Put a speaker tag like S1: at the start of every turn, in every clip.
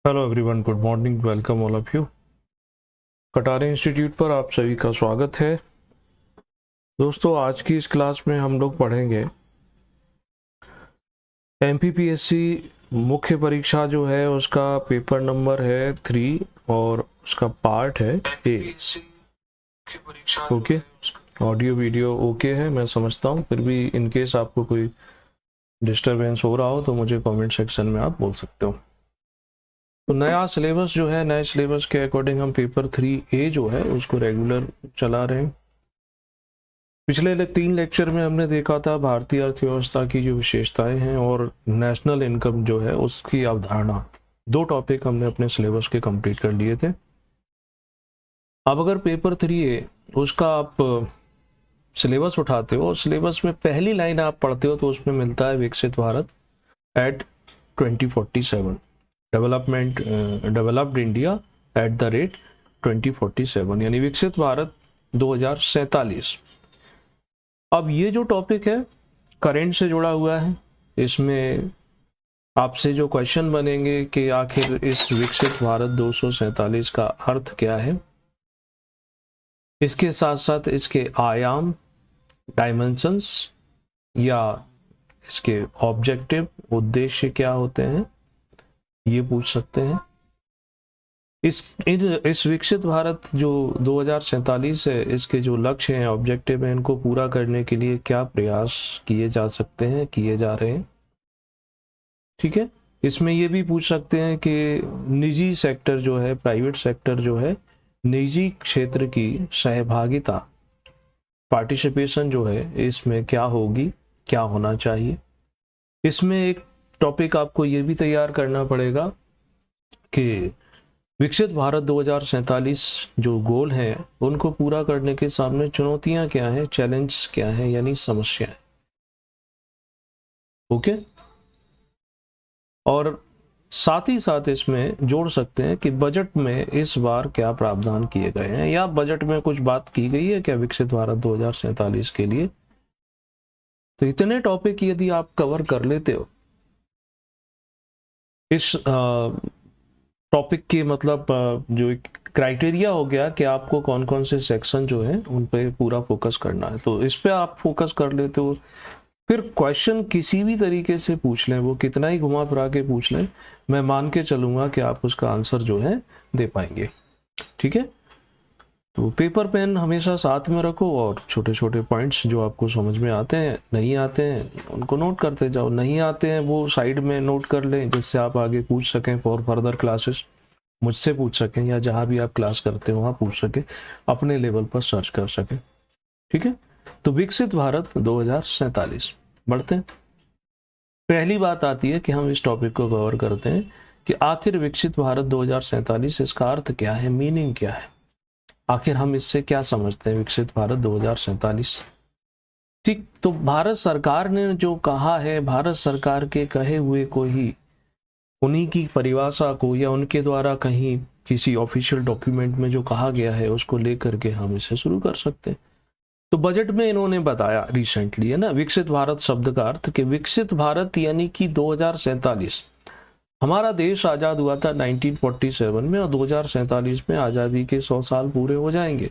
S1: Hello everyone, good morning, welcome all of you. Katare institute पर आप सभी का स्वागत है। दोस्तों, आज की इस क्लास में हम लोग पढ़ेंगे एमपीपीएससी मुख्य परीक्षा जो है उसका पेपर नंबर है 3 और उसका पार्ट है ए। ओके, ऑडियो वीडियो ओके है, मैं समझता हूँ। फिर भी इन केस आपको कोई डिस्टरबेंस हो रहा हो तो मुझे कमेंट सेक्शन में आप बोल सकते हो। तो नया सिलेबस जो है, नए सिलेबस के अकॉर्डिंग हम पेपर 3A जो है उसको रेगुलर चला रहे हैं। पिछले 3 लेक्चर में हमने देखा था भारतीय अर्थव्यवस्था की जो विशेषताएं हैं और नेशनल इनकम जो है उसकी अवधारणा। 2 टॉपिक हमने अपने सिलेबस के कंप्लीट कर लिए थे। अब अगर पेपर 3A उसका आप सिलेबस उठाते हो और सिलेबस में पहली लाइन आप पढ़ते हो तो उसमें मिलता है विकसित Bharat at 2047, developed India at the rate 2047, यानी विकसित भारत 2047। अब ये जो टॉपिक है करंट से जुड़ा हुआ है। इसमें आपसे जो क्वेश्चन बनेंगे कि आखिर इस विकसित भारत 247 का अर्थ क्या है, इसके साथ साथ इसके आयाम, डायमेंशंस या इसके ऑब्जेक्टिव, उद्देश्य क्या होते हैं, ये पूछ सकते हैं। इस विकसित भारत जो 2047 है, इसके जो लक्ष्य हैं, ऑब्जेक्टिव हैं, इनको पूरा करने के लिए क्या प्रयास किए जा सकते हैं, किए जा रहे हैं। ठीक है, इसमें ये भी पूछ सकते हैं कि निजी सेक्टर जो है, प्राइवेट सेक्टर जो है, निजी क्षेत्र की सहभागिता, पार्टिसिपेशन जो है इसमें क्या होगी, क्या होना चाहिए। इसमें एक टॉपिक आपको ये भी तैयार करना पड़ेगा कि विकसित भारत 2047 जो गोल हैं उनको पूरा करने के सामने चुनौतियां क्या हैं, चैलेंज क्या हैं, यानी समस्याएं। ओके, और साथ ही साथ इसमें जोड़ सकते हैं कि बजट में इस बार क्या प्रावधान किए गए हैं, या बजट में कुछ बात की गई है क्या विकसित भारत 2047 के लिए। तो इतने टॉपिक यदि आप कवर कर लेते हो इस टॉपिक के, मतलब जो क्राइटेरिया हो गया कि आपको कौन कौन से सेक्शन जो है उन पे पूरा फोकस करना है, तो इस पे आप फोकस कर लेते हो। फिर क्वेश्चन किसी भी तरीके से पूछ लें, वो कितना ही घुमा फिरा के पूछ लें, मैं मान के चलूंगा कि आप उसका आंसर जो है दे पाएंगे। ठीक है, तो पेपर पेन हमेशा साथ में रखो और छोटे छोटे पॉइंट्स जो आपको समझ में आते हैं, नहीं आते हैं, उनको नोट करते जाओ। नहीं आते हैं वो साइड में नोट कर लें, जिससे आप आगे पूछ सकें फॉर फर्दर क्लासेस, मुझसे पूछ सकें या जहाँ भी आप क्लास करते हो वहाँ पूछ सकें, अपने लेवल पर सर्च कर सकें। ठीक है, तो विकसित भारत 2047 बढ़ते हैं। पहली बात आती है कि हम इस टॉपिक को कवर करते हैं कि आखिर विकसित भारत 2047 इसका अर्थ क्या है, मीनिंग क्या है, आखिर हम इससे क्या समझते हैं विकसित भारत 2047। ठीक, तो भारत सरकार ने जो कहा है, भारत सरकार के कहे हुए को ही, उन्हीं की परिभाषा को या उनके द्वारा कहीं किसी ऑफिशियल डॉक्यूमेंट में जो कहा गया है उसको लेकर के हम इसे शुरू कर सकते हैं। तो बजट में इन्होंने बताया रिसेंटली, है ना, विकसित भारत शब्द का अर्थ कि विकसित भारत यानी कि 2047, हमारा देश आज़ाद हुआ था 1947 में और 2047 में आज़ादी के 100 साल पूरे हो जाएंगे।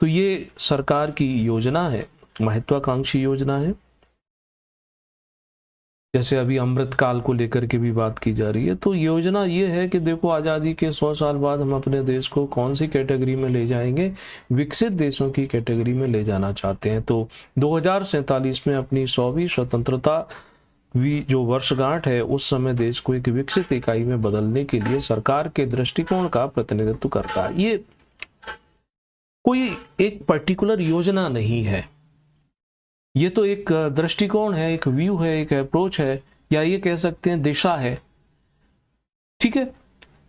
S1: तो ये सरकार की योजना है, महत्वाकांक्षी योजना है। जैसे अभी अमृत काल को लेकर के भी बात की जा रही है, तो योजना ये है कि देखो आज़ादी के 100 साल बाद हम अपने देश को कौन सी कैटेगरी में ले जाएंगे, विकसित देशों की कैटेगरी में ले जाना चाहते हैं। तो 2047 में अपनी 100वीं स्वतंत्रता जो वर्षगांठ है, उस समय देश को एक विकसित इकाई में बदलने के लिए सरकार के दृष्टिकोण का प्रतिनिधित्व करता है। ये कोई एक पर्टिकुलर योजना नहीं है, ये तो एक दृष्टिकोण है, एक व्यू है, एक अप्रोच है, या ये कह सकते हैं दिशा है। ठीक है,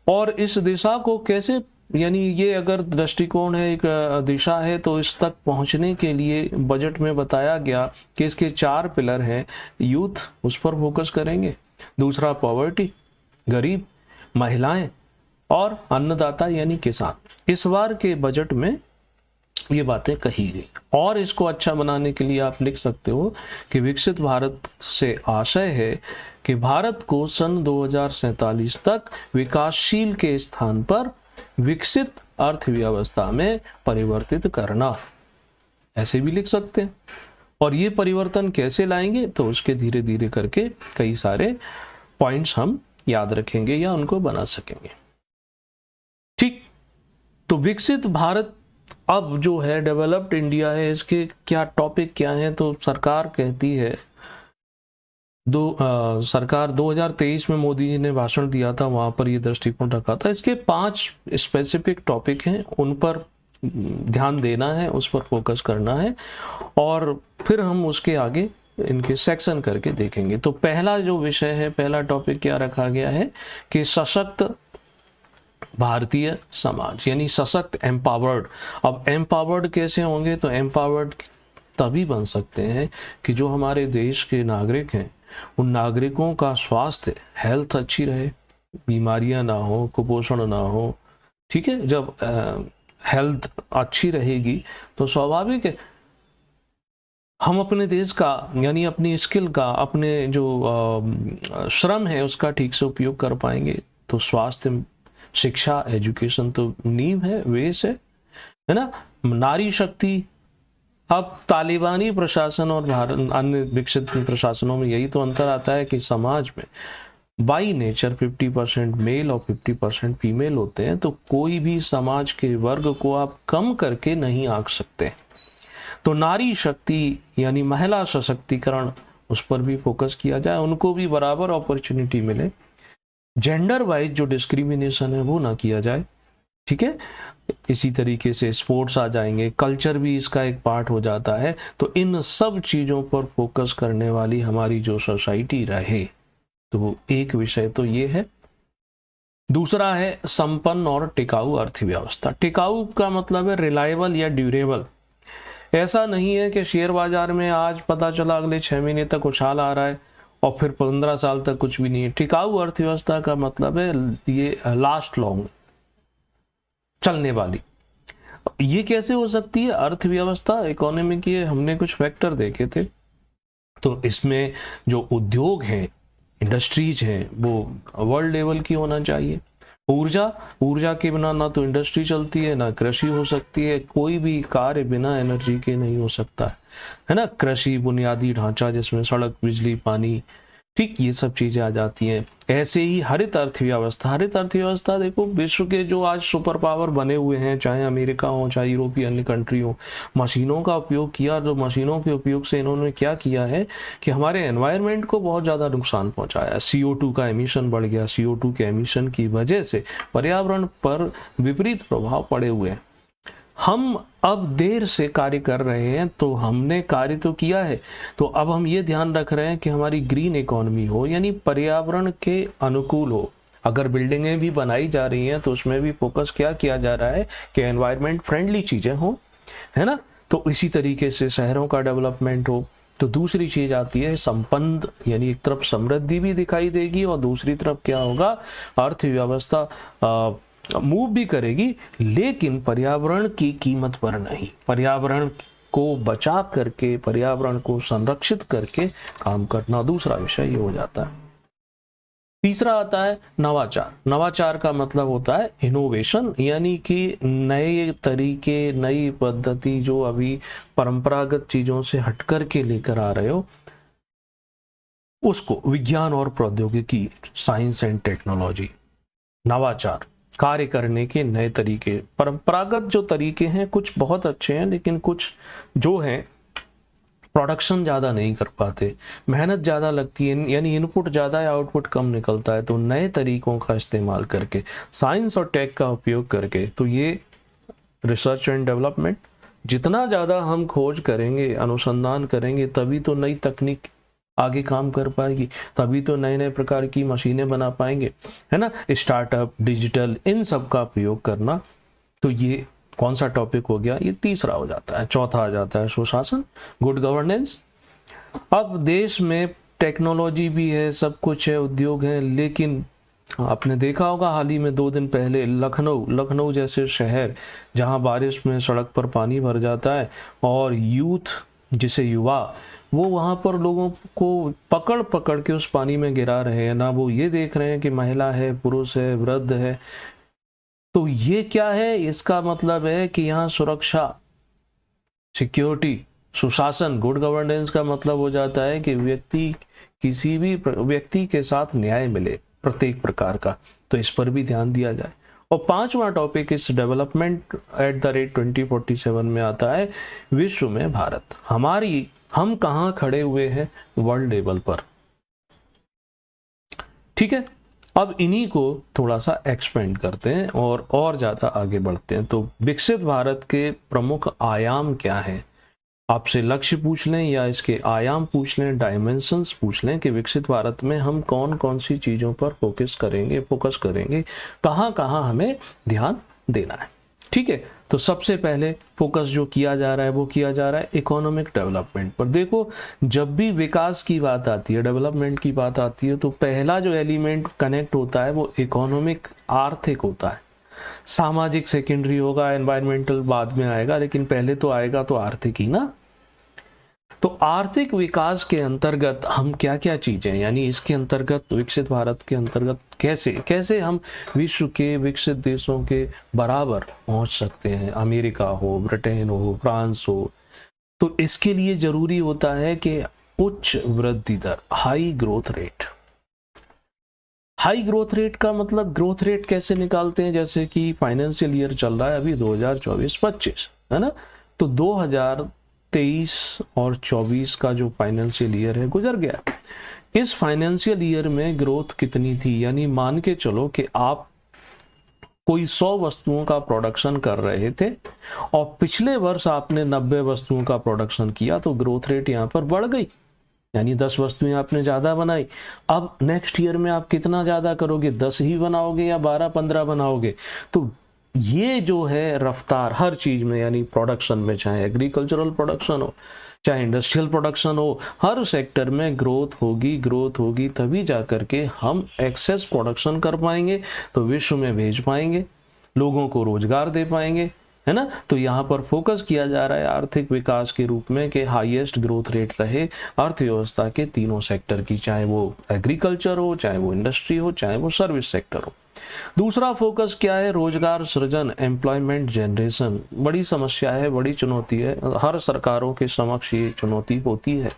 S1: और इस दिशा को कैसे, यानी ये अगर दृष्टिकोण है, एक दिशा है, तो इस तक पहुंचने के लिए बजट में बताया गया कि इसके 4 पिलर हैं। यूथ, उस पर फोकस करेंगे। दूसरा पॉवर्टी, गरीब, महिलाएं, और अन्नदाता यानी किसान। इस बार के बजट में ये बातें कही गई। और इसको अच्छा बनाने के लिए आप लिख सकते हो कि विकसित भारत से आशय है कि भारत को सन 2047 तक विकासशील के स्थान पर विकसित अर्थव्यवस्था में परिवर्तित करना, ऐसे भी लिख सकते हैं। और ये परिवर्तन कैसे लाएंगे, तो उसके धीरे धीरे करके कई सारे पॉइंट्स हम याद रखेंगे या उनको बना सकेंगे। ठीक, तो विकसित भारत अब जो है डेवलप्ड इंडिया है, इसके क्या टॉपिक क्या हैं, तो सरकार कहती है सरकार 2023 में मोदी जी ने भाषण दिया था, वहां पर ये दृष्टिकोण रखा था। इसके 5 स्पेसिफिक टॉपिक हैं, उन पर ध्यान देना है, उस पर फोकस करना है, और फिर हम उसके आगे इनके सेक्शन करके देखेंगे। तो पहला जो विषय है, पहला टॉपिक क्या रखा गया है कि सशक्त भारतीय समाज, यानी सशक्त, एम्पावर्ड। अब एम्पावर्ड कैसे होंगे, तो एम्पावर्ड तभी बन सकते हैं कि जो हमारे देश के नागरिक हैं, उन नागरिकों का स्वास्थ्य, हेल्थ अच्छी रहे, बीमारियां ना हो, कुपोषण ना हो। ठीक है, जब हेल्थ अच्छी रहेगी तो स्वाभाविक है हम अपने देश का, यानी अपनी स्किल का, अपने जो श्रम है उसका ठीक से उपयोग कर पाएंगे। तो स्वास्थ्य, शिक्षा, एजुकेशन तो नींव है, बेस है ना। नारी शक्ति, अब तालिबानी प्रशासन और भारत अन्य विकसित प्रशासनों में यही तो अंतर आता है कि समाज में बाई नेचर 50% मेल और 50% फीमेल होते हैं, तो कोई भी समाज के वर्ग को आप कम करके नहीं आंक सकते। तो नारी शक्ति यानी महिला सशक्तिकरण, उस पर भी फोकस किया जाए, उनको भी बराबर अपॉर्चुनिटी मिले। जेंडर वाइज जो डिस्क्रिमिनेशन है वो ना किया जाए। ठीक है, इसी तरीके से स्पोर्ट्स आ जाएंगे, कल्चर भी इसका एक पार्ट हो जाता है। तो इन सब चीज़ों पर फोकस करने वाली हमारी जो सोसाइटी रहे, तो वो एक विषय तो ये है। दूसरा है संपन्न और टिकाऊ अर्थव्यवस्था। टिकाऊ का मतलब है रिलायबल या ड्यूरेबल। ऐसा नहीं है कि शेयर बाजार में आज पता चला अगले 6 महीने तक उछाल आ रहा है और फिर 15 साल तक कुछ भी नहीं है। टिकाऊ अर्थव्यवस्था का मतलब है ये लास्ट लॉन्ग, चलने वाली। ये कैसे हो सकती है अर्थव्यवस्था, इकोनॉमी की? हमने कुछ फैक्टर देखे थे, तो इसमें जो उद्योग हैं, इंडस्ट्रीज हैं, वो वर्ल्ड लेवल की होना चाहिए। ऊर्जा के बिना ना तो इंडस्ट्री चलती है, ना कृषि हो सकती है। कोई भी कार्य बिना एनर्जी के नहीं हो सकता है ना। कृषि, बुनियादी ढांचा जिसमें सड़क, बिजली, पानी, ठीक, ये सब चीजें आ जाती हैं। ऐसे ही हरित अर्थव्यवस्था। हरित अर्थव्यवस्था देखो, विश्व के जो आज सुपर पावर बने हुए हैं, चाहे अमेरिका हो, चाहे यूरोपीय अन्य कंट्री हो, मशीनों का उपयोग किया। तो मशीनों के उपयोग से इन्होंने क्या किया है कि हमारे एनवायरनमेंट को बहुत ज़्यादा नुकसान पहुंचाया। CO2 का एमिशन बढ़ गया। CO2 के एमिशन की वजह से पर्यावरण पर विपरीत प्रभाव पड़े हुए हैं। हम अब देर से कार्य कर रहे हैं, तो हमने कार्य तो किया है, तो अब हम ये ध्यान रख रहे हैं कि हमारी ग्रीन इकोनॉमी हो, यानी पर्यावरण के अनुकूल हो। अगर बिल्डिंगें भी बनाई जा रही हैं तो उसमें भी फोकस क्या किया जा रहा है कि एनवायरनमेंट फ्रेंडली चीजें हो, है ना। तो इसी तरीके से शहरों का डेवलपमेंट हो। तो दूसरी चीज आती है संपन्न, यानी एक तरफ समृद्धि भी दिखाई देगी और दूसरी तरफ क्या होगा, अर्थव्यवस्था मूव भी करेगी, लेकिन पर्यावरण की कीमत पर नहीं। पर्यावरण को बचा करके, पर्यावरण को संरक्षित करके काम करना, दूसरा विषय ये हो जाता है। तीसरा आता है नवाचार। नवाचार का मतलब होता है इनोवेशन, यानी कि नए तरीके, नई पद्धति, जो अभी परंपरागत चीजों से हटकर के लेकर आ रहे हो, उसको विज्ञान और प्रौद्योगिकी, साइंस एंड टेक्नोलॉजी, नवाचार, कार्य करने के नए तरीके। परंपरागत जो तरीके हैं कुछ बहुत अच्छे हैं, लेकिन कुछ जो हैं प्रोडक्शन ज़्यादा नहीं कर पाते, मेहनत ज़्यादा लगती है, यानी इनपुट ज़्यादा है, आउटपुट कम निकलता है। तो नए तरीकों का इस्तेमाल करके, साइंस और टेक का उपयोग करके, तो ये रिसर्च एंड डेवलपमेंट, जितना ज़्यादा हम खोज करेंगे, अनुसंधान करेंगे, तभी तो नई तकनीक आगे काम कर पाएगी, तभी तो नए नए प्रकार की मशीनें बना पाएंगे, है ना। स्टार्टअप, डिजिटल, इन सब का प्रयोग करना। तो ये कौन सा टॉपिक हो गया, ये तीसरा हो जाता है। चौथा आ जाता है सुशासन, गुड गवर्नेंस। अब देश में टेक्नोलॉजी भी है, सब कुछ है, उद्योग है, लेकिन आपने देखा होगा हाल ही में 2 दिन पहले लखनऊ जैसे शहर जहां बारिश में सड़क पर पानी भर जाता है और यूथ जिसे युवा वो वहां पर लोगों को पकड़ पकड़ के उस पानी में गिरा रहे हैं, ना वो ये देख रहे हैं कि महिला है, पुरुष है, वृद्ध है। तो ये क्या है? इसका मतलब है कि यहाँ सुरक्षा, सिक्योरिटी, सुशासन, गुड गवर्नेंस का मतलब हो जाता है कि किसी भी व्यक्ति के साथ न्याय मिले प्रत्येक प्रकार का। तो इस पर भी ध्यान दिया जाए। और 5वां टॉपिक इस डेवलपमेंट एट द रेट 2047 में आता है विश्व में भारत। हम कहाँ खड़े हुए हैं वर्ल्ड लेवल पर। ठीक है, अब इन्हीं को थोड़ा सा एक्सपेंड करते हैं और ज़्यादा आगे बढ़ते हैं। तो विकसित भारत के प्रमुख आयाम क्या हैं? आपसे लक्ष्य पूछ लें या इसके आयाम पूछ लें, डायमेंशंस पूछ लें कि विकसित भारत में हम कौन कौन सी चीज़ों पर फोकस करेंगे, कहाँ कहाँ हमें ध्यान देना है। ठीक है, तो सबसे पहले फोकस जो किया जा रहा है वो किया जा रहा है इकोनॉमिक डेवलपमेंट पर। देखो, जब भी विकास की बात आती है, डेवलपमेंट की बात आती है, तो पहला जो एलिमेंट कनेक्ट होता है वो इकोनॉमिक, आर्थिक होता है। सामाजिक सेकेंडरी होगा, एनवायरमेंटल बाद में आएगा, लेकिन पहले तो आएगा तो आर्थिक ही ना। तो आर्थिक विकास के अंतर्गत हम क्या क्या चीजें, यानी इसके अंतर्गत विकसित भारत के अंतर्गत कैसे हम विश्व के विकसित देशों के बराबर पहुंच सकते हैं, अमेरिका हो, ब्रिटेन हो, फ्रांस हो। तो इसके लिए जरूरी होता है कि उच्च वृद्धि दर, high growth rate. High growth rate का मतलब ग्रोथ रेट कैसे निकालते हैं? जैसे कि फाइनेंशियल ईयर चल रहा है अभी 2024-25, है ना। तो 2023 और 24 का जो फाइनेंशियल ईयर है गुजर गया। इस फाइनेंशियल ईयर में ग्रोथ कितनी थी? यानी मान के चलो कि आप कोई 100 वस्तुओं का प्रोडक्शन कर रहे थे और पिछले वर्ष आपने 90 वस्तुओं का प्रोडक्शन किया, तो ग्रोथ रेट यहाँ पर बढ़ गई, यानी 10 वस्तुएं आपने ज्यादा बनाई। अब नेक्स्ट ईयर में आप कितना ज्यादा करोगे? 10 ही बनाओगे या 12-15 बनाओगे? तो ये जो है रफ्तार हर चीज में, यानी प्रोडक्शन में, चाहे एग्रीकल्चरल प्रोडक्शन हो, चाहे इंडस्ट्रियल प्रोडक्शन हो, हर सेक्टर में ग्रोथ होगी तभी जाकर के हम एक्सेस प्रोडक्शन कर पाएंगे, तो विश्व में भेज पाएंगे, लोगों को रोजगार दे पाएंगे, है ना। तो यहाँ पर फोकस किया जा रहा है आर्थिक विकास के रूप में कि हाईएस्ट ग्रोथ रेट रहे अर्थव्यवस्था के तीनों सेक्टर की, चाहे वो एग्रीकल्चर हो, चाहे वो इंडस्ट्री हो, चाहे वो सर्विस सेक्टर हो। दूसरा फोकस क्या है? रोजगार सृजन, एम्प्लॉयमेंट जनरेशन। बड़ी समस्या है, बड़ी चुनौती है, हर सरकारों के समक्ष ये चुनौती होती है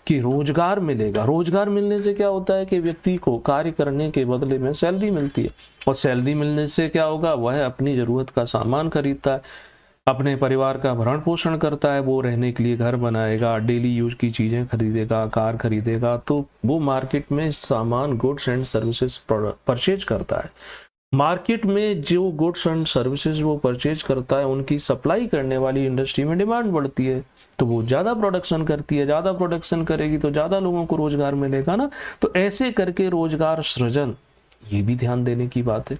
S1: कि रोजगार मिलेगा। रोजगार मिलने से क्या होता है कि व्यक्ति को कार्य करने के बदले में सैलरी मिलती है, और सैलरी मिलने से क्या होगा? वह अपनी जरूरत का सामान खरीदता है, अपने परिवार का भरण पोषण करता है, वो रहने के लिए घर बनाएगा, डेली यूज की चीजें खरीदेगा, कार खरीदेगा, तो वो मार्केट में सामान, गुड्स एंड सर्विसेज परचेज करता है। मार्केट में जो गुड्स एंड सर्विसेज वो परचेज करता है, उनकी सप्लाई करने वाली इंडस्ट्री में डिमांड बढ़ती है, तो वो ज्यादा प्रोडक्शन करती है, ज्यादा प्रोडक्शन करेगी तो ज्यादा लोगों को रोजगार मिलेगा ना। तो ऐसे करके रोजगार सृजन, ये भी ध्यान देने की बात है।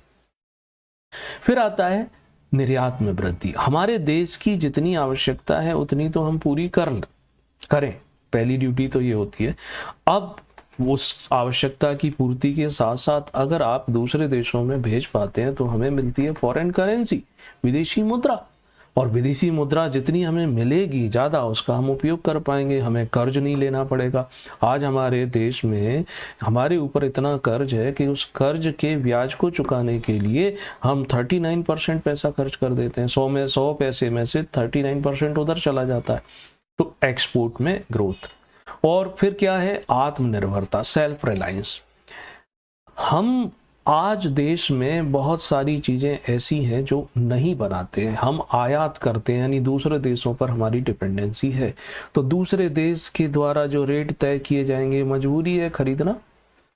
S1: फिर आता है निर्यात में वृद्धि। हमारे देश की जितनी आवश्यकता है उतनी तो हम पूरी करें, पहली ड्यूटी तो ये होती है। अब उस आवश्यकता की पूर्ति के साथ साथ अगर आप दूसरे देशों में भेज पाते हैं तो हमें मिलती है फॉरेन करेंसी, विदेशी मुद्रा, और विदेशी मुद्रा जितनी हमें मिलेगी ज़्यादा उसका हम उपयोग कर पाएंगे, हमें कर्ज नहीं लेना पड़ेगा। आज हमारे देश में हमारे ऊपर इतना कर्ज है कि उस कर्ज के ब्याज को चुकाने के लिए हम 39% पैसा खर्च कर देते हैं। 100 पैसे में से 39% उधर चला जाता है। तो एक्सपोर्ट में ग्रोथ। और फिर क्या है? आत्मनिर्भरता, सेल्फ रिलायंस। हम आज देश में बहुत सारी चीजें ऐसी हैं जो नहीं बनाते हैं, हम आयात करते हैं, यानी दूसरे देशों पर हमारी डिपेंडेंसी है। तो दूसरे देश के द्वारा जो रेट तय किए जाएंगे, मजबूरी है खरीदना,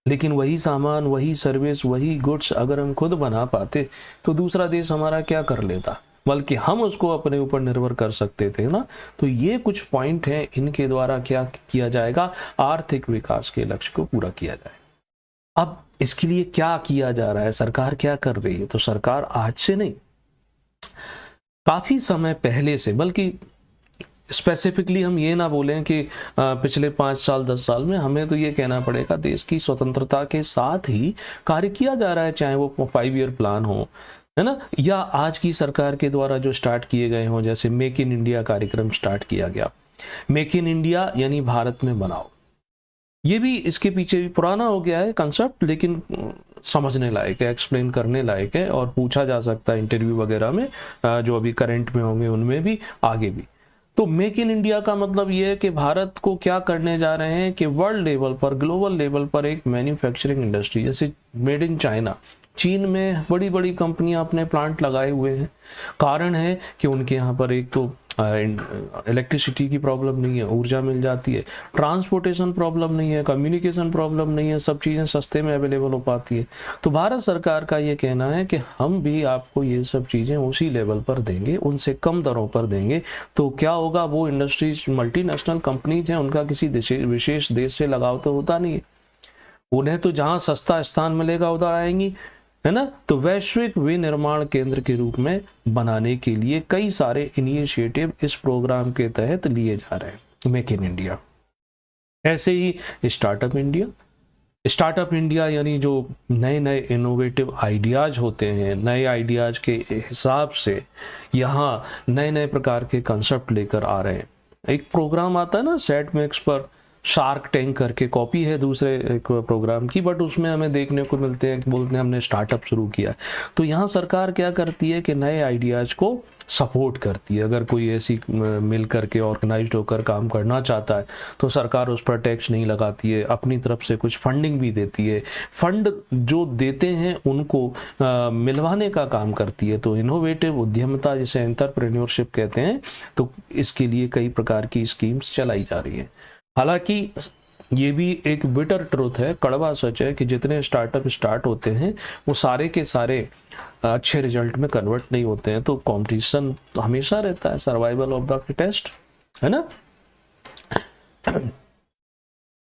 S1: लेकिन वही सामान, वही सर्विस, वही गुड्स अगर हम खुद बना पाते तो दूसरा देश हमारा क्या कर लेता, बल्कि हम उसको अपने ऊपर निर्भर कर सकते थे ना। तो ये कुछ पॉइंट हैं, इनके द्वारा क्या किया जाएगा? आर्थिक विकास के लक्ष्य को पूरा किया जाए। अब इसके लिए क्या किया जा रहा है, सरकार क्या कर रही है? तो सरकार आज से नहीं, काफी समय पहले से, बल्कि स्पेसिफिकली हम ये ना बोलें कि पिछले 5 साल 10 साल में, हमें तो ये कहना पड़ेगा देश की स्वतंत्रता के साथ ही कार्य किया जा रहा है, चाहे वो 5 ईयर प्लान हो, है ना, या आज की सरकार के द्वारा जो स्टार्ट किए गए हों, जैसे मेक इन इंडिया कार्यक्रम स्टार्ट किया गया। मेक इन इंडिया यानी भारत में बनाओ, ये भी इसके पीछे भी पुराना हो गया है कंसेप्ट, लेकिन समझने लायक है, एक्सप्लेन करने लायक है और पूछा जा सकता है इंटरव्यू वगैरह में, जो अभी करंट में होंगे उनमें भी, आगे भी। तो मेक इन इंडिया का मतलब ये है कि भारत को क्या करने जा रहे हैं कि वर्ल्ड लेवल पर, ग्लोबल लेवल पर एक मैन्युफैक्चरिंग इंडस्ट्री, जैसे मेड इन चाइना, चीन में बड़ी बड़ी कंपनियां अपने प्लांट लगाए हुए हैं। कारण है कि उनके यहाँ पर एक तो इलेक्ट्रिसिटी की प्रॉब्लम नहीं है, ऊर्जा मिल जाती है, ट्रांसपोर्टेशन प्रॉब्लम नहीं है, कम्युनिकेशन प्रॉब्लम नहीं है, सब चीज़ें सस्ते में अवेलेबल हो पाती है। तो भारत सरकार का ये कहना है कि हम भी आपको ये सब चीज़ें उसी लेवल पर देंगे, उनसे कम दरों पर देंगे। तो क्या होगा, वो इंडस्ट्रीज मल्टीनेशनल कंपनीज हैं, उनका किसी विशेष देश से लगाव तो होता नहीं है, उन्हें तो जहाँ सस्ता स्थान मिलेगा उधर आएंगी, है ना। तो वैश्विक विनिर्माण केंद्र के रूप में बनाने के लिए कई सारे इनिशिएटिव इस प्रोग्राम के तहत लिए जा रहे हैं, मेक इन इंडिया। ऐसे ही स्टार्टअप इंडिया, स्टार्टअप इंडिया यानी जो नए नए इनोवेटिव आइडियाज होते हैं, नए आइडियाज के हिसाब से यहाँ नए नए प्रकार के कंसेप्ट लेकर आ रहे हैं। एक प्रोग्राम आता है ना सेट मैक्स पर, शार्क टैंक करके, कॉपी है दूसरे एक प्रोग्राम की, बट उसमें हमें देखने को मिलते हैं कि बोलते हैं हमने स्टार्टअप शुरू किया। तो यहाँ सरकार क्या करती है कि नए आइडियाज़ को सपोर्ट करती है। अगर कोई ऐसी मिल करके ऑर्गेनाइज्ड होकर काम करना चाहता है तो सरकार उस पर टैक्स नहीं लगाती है, अपनी तरफ से कुछ फंडिंग भी देती है, फंड जो देते हैं उनको मिलवाने का काम करती है। तो इनोवेटिव उद्यमिता, जिसे एंटरप्रेन्योरशिप कहते हैं, तो इसके लिए कई प्रकार की स्कीम्स चलाई जा रही है। हालांकि ये भी एक बिटर ट्रुथ है, कड़वा सच है कि जितने स्टार्टअप स्टार्ट होते हैं वो सारे के सारे अच्छे रिजल्ट में कन्वर्ट नहीं होते हैं। तो कंपटीशन तो हमेशा रहता है, सर्वाइवल ऑफ द फिटेस्ट, है ना।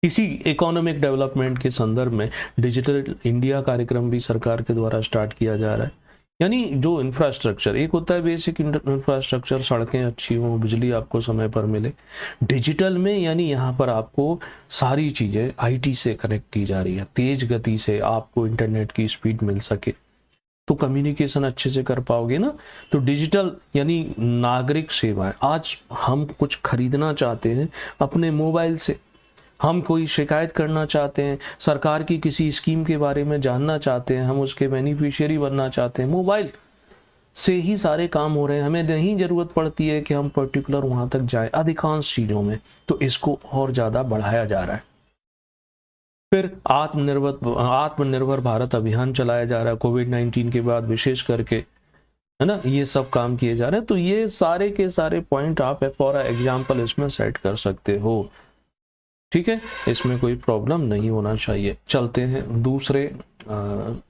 S1: इसी इकोनॉमिक डेवलपमेंट के संदर्भ में डिजिटल इंडिया कार्यक्रम भी सरकार के द्वारा स्टार्ट किया जा रहा है। यानी जो इंफ्रास्ट्रक्चर, एक होता है बेसिक इंफ्रास्ट्रक्चर, सड़कें अच्छी हों, बिजली आपको समय पर मिले। डिजिटल में यानी यहाँ पर आपको सारी चीज़ें आईटी से कनेक्ट की जा रही है, तेज गति से आपको इंटरनेट की स्पीड मिल सके, तो कम्युनिकेशन अच्छे से कर पाओगे ना। तो डिजिटल यानी नागरिक सेवाएं, आज हम कुछ खरीदना चाहते हैं अपने मोबाइल से, हम कोई शिकायत करना चाहते हैं, सरकार की किसी स्कीम के बारे में जानना चाहते हैं, हम उसके बेनिफिशियरी बनना चाहते हैं, मोबाइल से ही सारे काम हो रहे हैं। हमें नहीं जरूरत पड़ती है कि हम पर्टिकुलर वहां तक जाए अधिकांश चीज़ों में। तो इसको और ज़्यादा बढ़ाया जा रहा है। फिर आत्मनिर्भर भारत अभियान चलाया जा रहा है कोविड-19 के बाद विशेष करके, है ना। ये सब काम किए जा रहे हैं। तो ये सारे के सारे पॉइंट आप फॉर एग्जाम्पल इसमें सेट कर सकते हो, ठीक है, इसमें कोई प्रॉब्लम नहीं होना चाहिए। चलते हैं दूसरे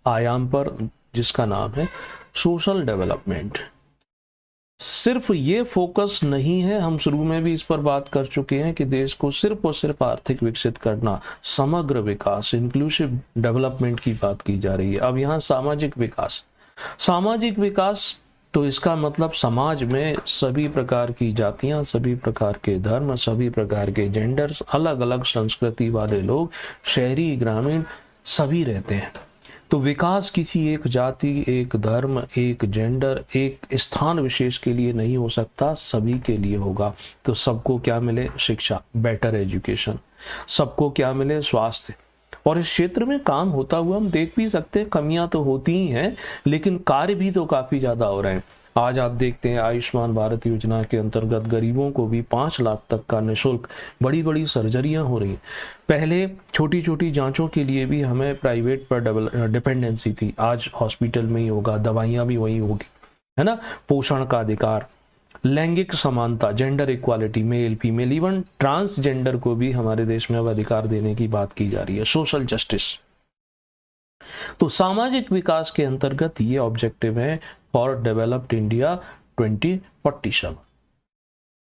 S1: आयाम पर, जिसका नाम है सोशल डेवलपमेंट। सिर्फ ये फोकस नहीं है, हम शुरू में भी इस पर बात कर चुके हैं कि देश को सिर्फ और सिर्फ आर्थिक विकसित करना, समग्र विकास, इंक्लूसिव डेवलपमेंट की बात की जा रही है। अब यहाँ सामाजिक विकास, सामाजिक विकास तो इसका मतलब समाज में सभी प्रकार की जातियां, सभी प्रकार के धर्म, सभी प्रकार के जेंडर्स, अलग अलग संस्कृति वाले लोग, शहरी ग्रामीण सभी रहते हैं। तो विकास किसी एक जाति, एक धर्म, एक जेंडर, एक स्थान विशेष के लिए नहीं हो सकता, सभी के लिए होगा। तो सबको क्या मिले, शिक्षा, बेटर एजुकेशन, सबको क्या मिले, स्वास्थ्य। और इस क्षेत्र में काम होता हुआ हम देख भी सकते हैं, कमियां तो होती ही हैं, लेकिन कार्य भी तो काफी ज्यादा हो रहे हैं। आज आप देखते हैं आयुष्मान भारत योजना के अंतर्गत गरीबों को भी 5 लाख तक का निःशुल्क बड़ी बड़ी सर्जरियां हो रही हैं। पहले छोटी छोटी जांचों के लिए भी हमें प्राइवेट पर डिपेंडेंसी थी, आज हॉस्पिटल में ही होगा, दवाइयां भी वही होगी, है ना। पोषण का अधिकार, लैंगिक समानता, gender equality, male female, even transgender को भी हमारे देश में अब अधिकार देने की बात की जा रही है, सोशल जस्टिस। तो सामाजिक विकास के अंतर्गत ये ऑब्जेक्टिव है फॉर डेवलप्ड इंडिया 2047।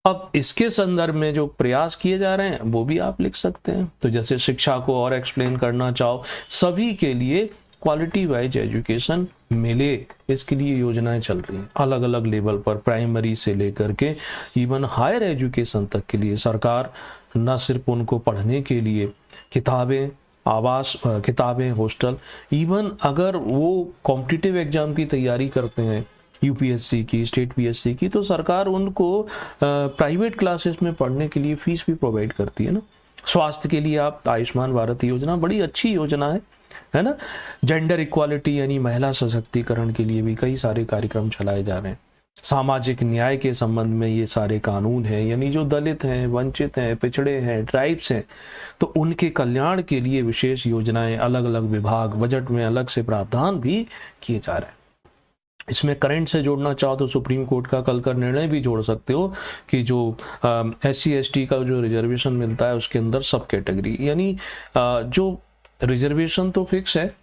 S1: अब इसके संदर्भ में जो प्रयास किए जा रहे हैं वो भी आप लिख सकते हैं। तो जैसे शिक्षा को और एक्सप्लेन करना चाहो, सभी के लिए क्वालिटी वाइज एजुकेशन मिले, इसके लिए योजनाएं चल रही हैं अलग अलग लेवल पर, प्राइमरी से लेकर के इवन हायर एजुकेशन तक के लिए सरकार न सिर्फ उनको पढ़ने के लिए किताबें, आवास, किताबें, हॉस्टल, इवन अगर वो कॉम्पिटिटिव एग्जाम की तैयारी करते हैं यूपीएससी की, स्टेट पीएससी की, तो सरकार उनको प्राइवेट क्लासेस में पढ़ने के लिए फीस भी प्रोवाइड करती है ना। स्वास्थ्य के लिए आप आयुष्मान भारत योजना बड़ी अच्छी योजना है ना। जेंडर इक्वालिटी यानी महिला सशक्तिकरण के लिए भी कई सारे कार्यक्रम चलाए जा रहे हैं। सामाजिक न्याय के संबंध में ये सारे कानून हैं, यानी जो दलित हैं, वंचित हैं, पिछड़े हैं, ट्राइब्स हैं, तो उनके कल्याण के लिए विशेष योजनाएं, अलग अलग विभाग, बजट में अलग से प्रावधान भी किए जा रहे हैं। इसमें करंट से जोड़ना चाहो तो सुप्रीम कोर्ट का कल का निर्णय भी जोड़ सकते हो कि जो SC ST का जो रिजर्वेशन मिलता है उसके अंदर सब कैटेगरी, यानी जो रिजर्वेशन तो फिक्स है,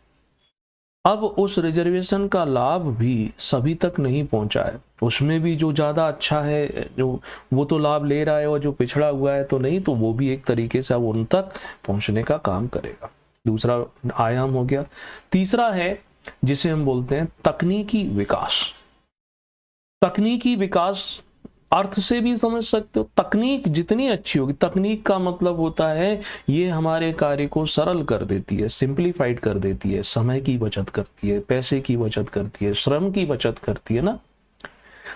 S1: अब उस रिजर्वेशन का लाभ भी सभी तक नहीं पहुंचा है, उसमें भी जो ज़्यादा अच्छा है जो वो तो लाभ ले रहा है, और जो पिछड़ा हुआ है तो नहीं, तो वो भी एक तरीके से अब उन तक पहुंचने का काम करेगा। दूसरा आयाम हो गया। तीसरा है जिसे हम बोलते हैं तकनीकी विकास। तकनीकी विकास अर्थ से भी समझ सकते हो, तकनीक जितनी अच्छी होगी, तकनीक का मतलब होता है ये हमारे कार्य को सरल कर देती है, सिंप्लीफाइड कर देती है, समय की बचत करती है, पैसे की बचत करती है, श्रम की बचत करती है ना।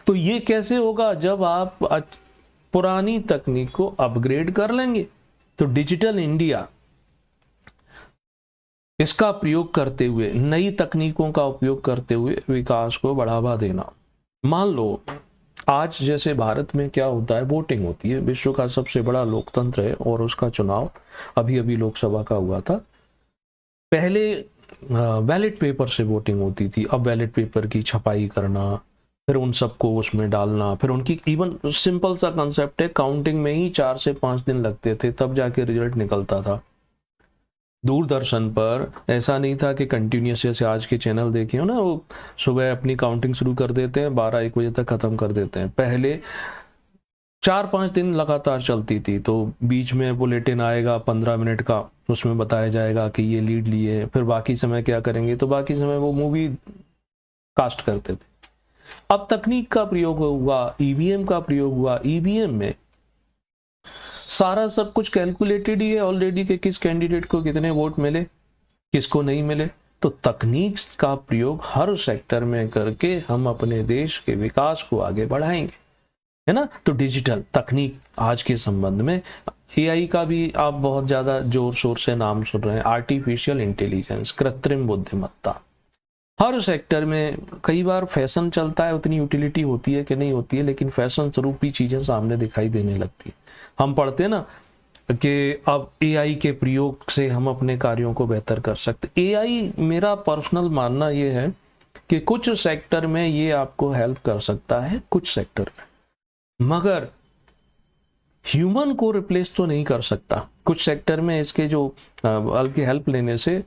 S1: तो ये कैसे होगा? जब आप पुरानी तकनीक को अपग्रेड कर लेंगे। तो डिजिटल इंडिया, इसका प्रयोग करते हुए, नई तकनीकों का उपयोग करते हुए विकास को बढ़ावा देना। मान लो आज जैसे भारत में क्या होता है, वोटिंग होती है, विश्व का सबसे बड़ा लोकतंत्र है और उसका चुनाव अभी अभी लोकसभा का हुआ था। पहले बैलेट पेपर से वोटिंग होती थी, अब बैलेट पेपर की छपाई करना, फिर उन सबको उसमें डालना, फिर उनकी इवन सिंपल सा कंसेप्ट है, काउंटिंग में ही 4 से 5 दिन लगते थे, तब जाके रिजल्ट निकलता था। दूरदर्शन पर ऐसा नहीं था कि कंटिन्यूस, जैसे आज के चैनल देखे हो ना, वो सुबह अपनी काउंटिंग शुरू कर देते हैं, 12-1 बजे तक खत्म कर देते हैं। पहले 4-5 दिन लगातार चलती थी, तो बीच में बुलेटिन आएगा 15 मिनट का, उसमें बताया जाएगा कि ये लीड लिए, फिर बाकी समय क्या करेंगे, तो बाकी समय वो मूवी कास्ट करते थे। अब तकनीक का प्रयोग हुआ, ईवीएम का प्रयोग हुआ। ईवीएम में सारा सब कुछ कैलकुलेटेड ही है ऑलरेडी कि किस कैंडिडेट को कितने वोट मिले, किसको नहीं मिले। तो तकनीक का प्रयोग हर सेक्टर में करके हम अपने देश के विकास को आगे बढ़ाएंगे, है ना। तो डिजिटल तकनीक आज के संबंध में AI का भी आप बहुत ज्यादा जोर शोर से नाम सुन रहे हैं, आर्टिफिशियल इंटेलिजेंस, कृत्रिम बुद्धिमत्ता। हर सेक्टर में कई बार फैशन चलता है, उतनी यूटिलिटी होती है कि नहीं होती है, लेकिन फैशन स्वरूप भी चीजें सामने दिखाई देने लगती है। हम पढ़ते हैं ना कि अब AI के प्रयोग से हम अपने कार्यों को बेहतर कर सकते। AI, मेरा पर्सनल मानना ये है कि कुछ सेक्टर में ये आपको हेल्प कर सकता है, कुछ सेक्टर में, मगर ह्यूमन को रिप्लेस तो नहीं कर सकता। कुछ सेक्टर में इसके जो बल्कि हेल्प लेने से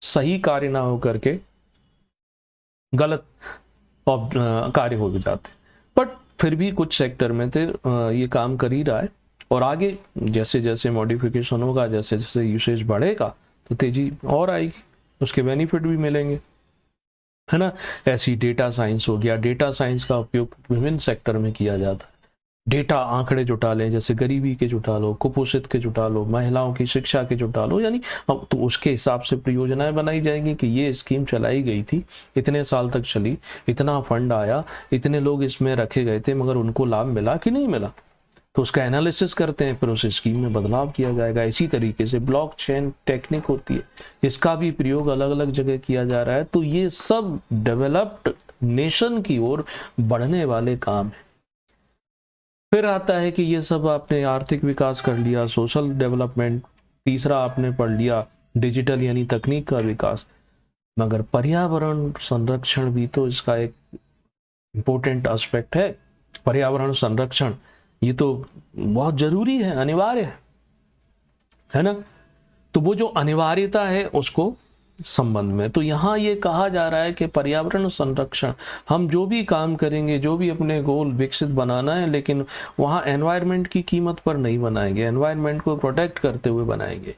S1: सही कार्य ना हो करके गलत कार्य हो जाते, बट फिर भी कुछ सेक्टर में थे ये काम कर ही रहा है। और आगे जैसे जैसे मॉडिफिकेशन होगा, जैसे जैसे यूसेज बढ़ेगा, तो तेजी और आएगी, उसके बेनिफिट भी मिलेंगे, है ना। ऐसी डेटा साइंस हो गया, डेटा साइंस का उपयोग विभिन्न सेक्टर में किया जाता है। डेटा आंकड़े जुटा लें, जैसे गरीबी के जुटा लो, कुपोषित के जुटा लो, महिलाओं की शिक्षा के जुटा लो, यानी तो उसके हिसाब से परियोजनाएं बनाई जाएंगी कि ये स्कीम चलाई गई थी, इतने साल तक चली, इतना फंड आया, इतने लोग इसमें रखे गए थे, मगर उनको लाभ मिला कि नहीं मिला, तो उसका एनालिसिस करते हैं, फिर उस स्कीम में बदलाव किया जाएगा। इसी तरीके से ब्लॉकचेन टेक्निक होती है, इसका भी प्रयोग अलग अलग जगह किया जा रहा है। तो ये सब डेवलप्ड नेशन की ओर बढ़ने वाले काम है। फिर आता है कि ये सब आपने आर्थिक विकास कर लिया, सोशल डेवलपमेंट, तीसरा आपने पढ़ लिया डिजिटल यानी तकनीक का विकास, मगर पर्यावरण संरक्षण भी तो इसका एक इम्पोर्टेंट एस्पेक्ट है। पर्यावरण संरक्षण ये तो बहुत जरूरी है, अनिवार्य है ना। तो वो जो अनिवार्यता है उसको संबंध में, तो यहाँ ये कहा जा रहा है कि पर्यावरण संरक्षण, हम जो भी काम करेंगे, जो भी अपने गोल विकसित बनाना है, लेकिन वहाँ एनवायरनमेंट की कीमत पर नहीं बनाएंगे, एनवायरनमेंट को प्रोटेक्ट करते हुए बनाएंगे।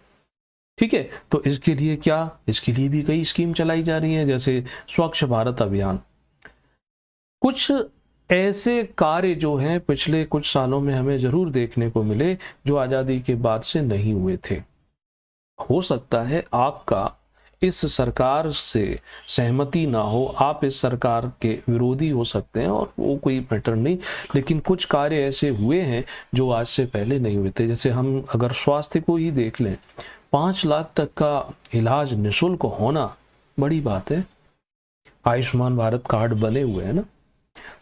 S1: ठीक है, तो इसके लिए क्या, इसके लिए भी कई स्कीम चलाई जा रही हैं, जैसे स्वच्छ भारत अभियान। कुछ ऐसे कार्य जो हैं पिछले कुछ सालों में हमें जरूर देखने को मिले जो आज़ादी के बाद से नहीं हुए थे। हो सकता है आपका इस सरकार से सहमति ना हो, आप इस सरकार के विरोधी हो सकते हैं, और वो कोई मैटर नहीं, लेकिन कुछ कार्य ऐसे हुए हैं जो आज से पहले नहीं हुए थे। जैसे हम अगर स्वास्थ्य को ही देख लें, 5 लाख तक का इलाज निःशुल्क होना बड़ी बात है। आयुष्मान भारत कार्ड बने हुए हैं ना,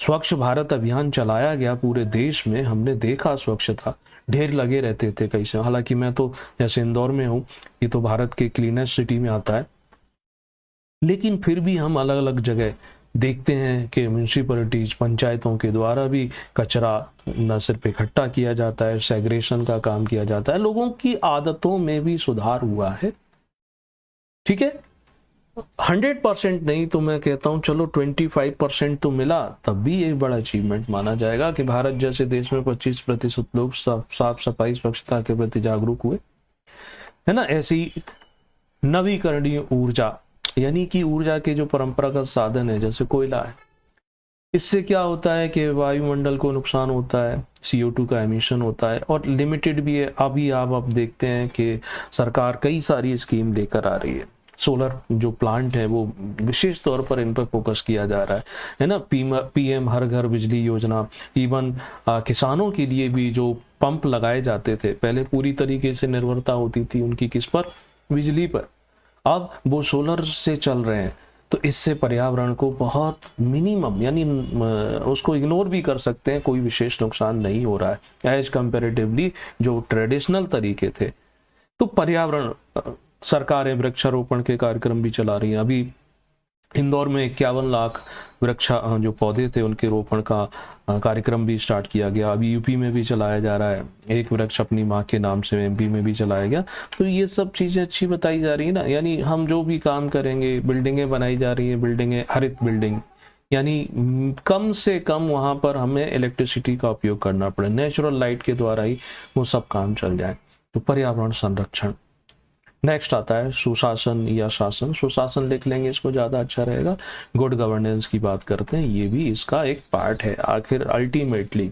S1: स्वच्छ भारत अभियान चलाया गया पूरे देश में, हमने देखा स्वच्छता ढेर लगे रहते थे कई से। हालांकि मैं तो जैसे इंदौर में हूँ, ये तो भारत के क्लीनेस्ट सिटी में आता है, लेकिन फिर भी हम अलग अलग जगह देखते हैं कि म्यूनसिपैलिटीज, पंचायतों के द्वारा भी कचरा न सिर्फ इकट्ठा किया जाता है, सेग्रेशन का काम किया जाता है, लोगों की आदतों में भी सुधार हुआ है। ठीक है, 100% नहीं तो मैं कहता हूं चलो 25% तो मिला, तब भी एक बड़ा अचीवमेंट माना जाएगा कि भारत जैसे देश में 25% लोग साफ सफाई स्वच्छता के प्रति जागरूक हुए, है ना। ऐसी नवीकरणीय ऊर्जा, यानी कि ऊर्जा के जो परंपरागत साधन है जैसे कोयला है, इससे क्या होता है कि वायुमंडल को नुकसान होता है, CO2 का एमिशन होता है, और लिमिटेड भी है। अभी आप देखते हैं कि सरकार कई सारी स्कीम लेकर आ रही है। सोलर जो प्लांट है वो विशेष तौर पर इन पर फोकस किया जा रहा है ना। PM हर घर बिजली योजना, इवन किसानों के लिए भी जो पंप लगाए जाते थे, पहले पूरी तरीके से निर्भरता होती थी उनकी किस पर, बिजली पर, अब वो सोलर से चल रहे हैं। तो इससे पर्यावरण को बहुत मिनिमम, यानी उसको इग्नोर भी कर सकते हैं, कोई विशेष नुकसान नहीं हो रहा है एज कंपेरेटिवली जो ट्रेडिशनल तरीके थे। तो पर्यावरण, सरकारें वृक्षारोपण के कार्यक्रम भी चला रही हैं। अभी इंदौर में 51 लाख जो पौधे थे उनके रोपण का कार्यक्रम भी स्टार्ट किया गया। अभी यूपी में भी चलाया जा रहा है, एक वृक्ष अपनी माँ के नाम से MP में भी चलाया गया। तो ये सब चीज़ें अच्छी बताई जा रही है ना। यानी हम जो भी काम करेंगे, बिल्डिंगें बनाई जा रही हैं, बिल्डिंगें हरित बिल्डिंग, यानी कम से कम वहाँ पर हमें इलेक्ट्रिसिटी का उपयोग करना पड़े, नेचुरल लाइट के द्वारा ही वो सब काम चल जाए। तो पर्यावरण संरक्षण। नेक्स्ट आता है सुशासन या शासन। सुशासन लिख लेंगे, इसको ज़्यादा अच्छा रहेगा। गुड गवर्नेंस की बात करते हैं, ये भी इसका एक पार्ट है। आखिर अल्टीमेटली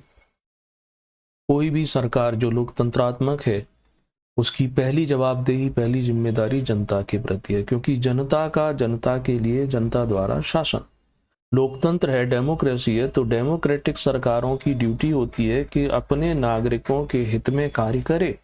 S1: कोई भी सरकार जो लोकतंत्रात्मक है, उसकी पहली जवाबदेही, पहली जिम्मेदारी जनता के प्रति है, क्योंकि जनता का जनता के लिए, जनता द्वारा शासन। लोकतंत्र है, डेमोक्रेसी है, तो डेमोक्रेटिक सरकारों की ड्यूटी होती है कि अपने नागरिकों के हित में कार्य करे।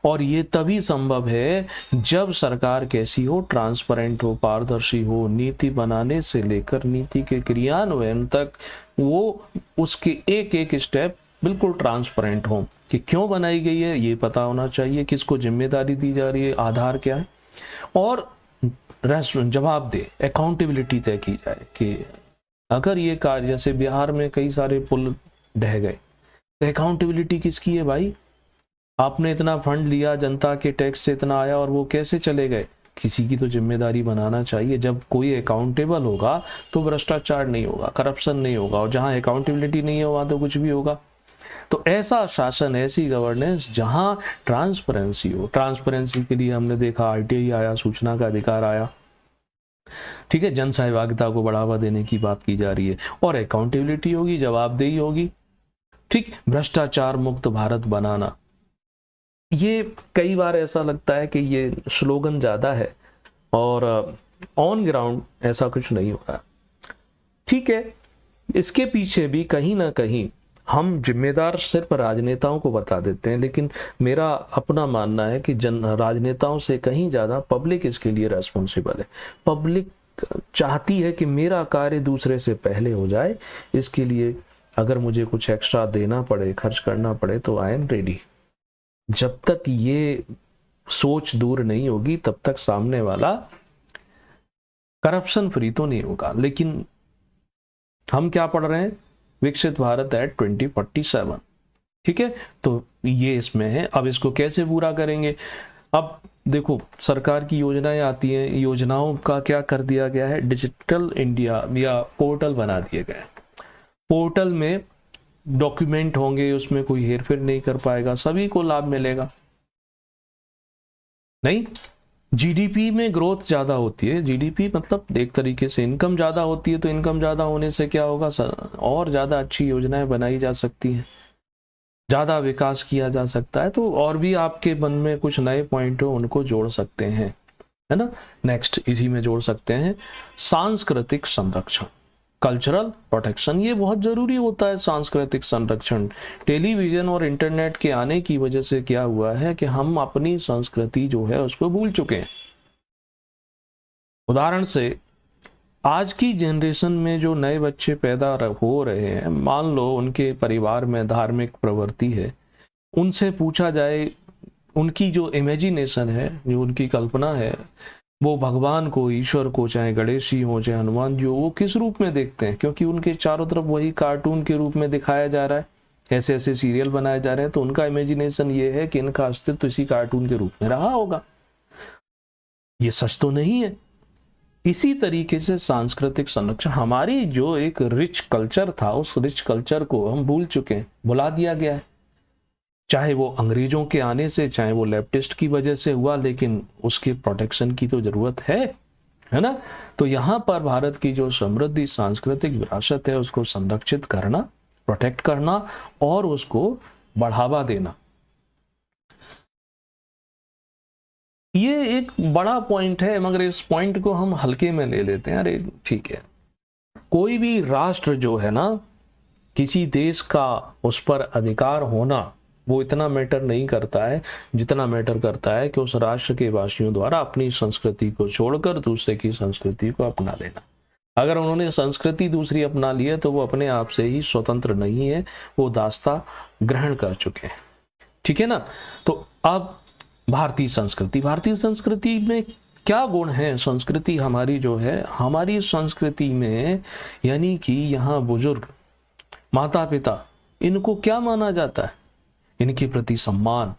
S1: और ये तभी संभव है जब सरकार कैसी हो, ट्रांसपेरेंट हो, पारदर्शी हो, नीति बनाने से लेकर नीति के क्रियान्वयन तक वो उसके एक एक स्टेप बिल्कुल ट्रांसपेरेंट हो कि क्यों बनाई गई है, ये पता होना चाहिए, किसको जिम्मेदारी दी जा रही है, आधार क्या है, और जवाब दे, अकाउंटेबिलिटी तय की जाए कि अगर ये कार्य, जैसे बिहार में कई सारे पुल ढह गए, तो अकाउंटेबिलिटी किसकी है भाई? आपने इतना फंड लिया, जनता के टैक्स से इतना आया, और वो कैसे चले गए? किसी की तो जिम्मेदारी बनाना चाहिए। जब कोई अकाउंटेबल होगा तो भ्रष्टाचार नहीं होगा, करप्शन नहीं होगा, और जहां अकाउंटेबिलिटी नहीं होगा तो कुछ भी होगा। तो ऐसा शासन, ऐसी गवर्नेंस जहां ट्रांसपेरेंसी हो। ट्रांसपेरेंसी के लिए हमने देखा RTI आया, सूचना का अधिकार आया, ठीक है, जन सहभागिता को बढ़ावा देने की बात की जा रही है, और अकाउंटेबिलिटी होगी, जवाबदेही होगी, ठीक, भ्रष्टाचार मुक्त भारत बनाना। ये कई बार ऐसा लगता है कि ये स्लोगन ज़्यादा है और ऑन ग्राउंड ऐसा कुछ नहीं हो रहा। ठीक है, इसके पीछे भी कहीं ना कहीं हम जिम्मेदार सिर्फ राजनेताओं को बता देते हैं, लेकिन मेरा अपना मानना है कि राजनेताओं से कहीं ज़्यादा पब्लिक इसके लिए रेस्पॉन्सिबल है। पब्लिक चाहती है कि मेरा कार्य दूसरे से पहले हो जाए, इसके लिए अगर मुझे कुछ एक्स्ट्रा देना पड़े, खर्च करना पड़े, तो आई एम रेडी। जब तक ये सोच दूर नहीं होगी तब तक सामने वाला करप्शन फ्री तो नहीं होगा। लेकिन हम क्या पढ़ रहे हैं? विकसित भारत एट 2047, ठीक है, तो ये इसमें है। अब इसको कैसे पूरा करेंगे? अब देखो, सरकार की योजनाएं आती हैं, योजनाओं का क्या कर दिया गया है, डिजिटल इंडिया या पोर्टल बना दिए गए। पोर्टल में डॉक्यूमेंट होंगे, उसमें कोई हेरफेर नहीं कर पाएगा, सभी को लाभ मिलेगा। नहीं, जीडीपी में ग्रोथ ज़्यादा होती है। जीडीपी मतलब एक तरीके से इनकम ज़्यादा होती है, तो इनकम ज़्यादा होने से क्या होगा सर, और ज़्यादा अच्छी योजनाएं बनाई जा सकती हैं, ज़्यादा विकास किया जा सकता है। तो और भी आपके मन में कुछ नए पॉइंट हो उनको जोड़ सकते हैं, है ना। नेक्स्ट इसी में जोड़ सकते हैं सांस्कृतिक संरक्षण, कल्चरल प्रोटेक्शन। ये बहुत जरूरी होता है सांस्कृतिक संरक्षण। टेलीविजन और इंटरनेट के आने की वजह से क्या हुआ है कि हम अपनी संस्कृति जो है उसको भूल चुके हैं। उदाहरण से आज की जनरेशन में जो नए बच्चे पैदा हो रहे हैं, मान लो उनके परिवार में धार्मिक प्रवृत्ति है, उनसे पूछा जाए उनकी जो इमेजिनेशन है, जो उनकी कल्पना है, वो भगवान को, ईश्वर को, चाहे गणेश जी हो चाहे हनुमान जी हो, वो किस रूप में देखते हैं, क्योंकि उनके चारों तरफ वही कार्टून के रूप में दिखाया जा रहा है, ऐसे ऐसे सीरियल बनाए जा रहे हैं, तो उनका इमेजिनेशन ये है कि इनका अस्तित्व इसी कार्टून के रूप में रहा होगा। ये सच तो नहीं है। इसी तरीके से सांस्कृतिक संरक्षण, हमारी जो एक रिच कल्चर था, उस रिच कल्चर को हम भूल चुके हैं, भुला दिया गया है। चाहे वो अंग्रेजों के आने से, चाहे वो लेफ्टिस्ट की वजह से हुआ, लेकिन उसके प्रोटेक्शन की तो जरूरत है ना। तो यहां पर भारत की जो समृद्धि सांस्कृतिक विरासत है उसको संरक्षित करना, प्रोटेक्ट करना और उसको बढ़ावा देना, ये एक बड़ा पॉइंट है। मगर इस पॉइंट को हम हल्के में ले लेते हैं, अरे ठीक है। कोई भी राष्ट्र जो है ना, किसी देश का उस पर अधिकार होना वो इतना मैटर नहीं करता है जितना मैटर करता है कि उस राष्ट्र के वासियों द्वारा अपनी संस्कृति को छोड़कर दूसरे की संस्कृति को अपना लेना। अगर उन्होंने संस्कृति दूसरी अपना ली है तो वो अपने आप से ही स्वतंत्र नहीं है, वो दास्ता ग्रहण कर चुके हैं, ठीक है ना। तो अब भारतीय संस्कृति में क्या गुण है। संस्कृति हमारी जो है, हमारी संस्कृति में यानी कि यहाँ बुजुर्ग, माता पिता, इनको क्या माना जाता है, इनके प्रति सम्मान,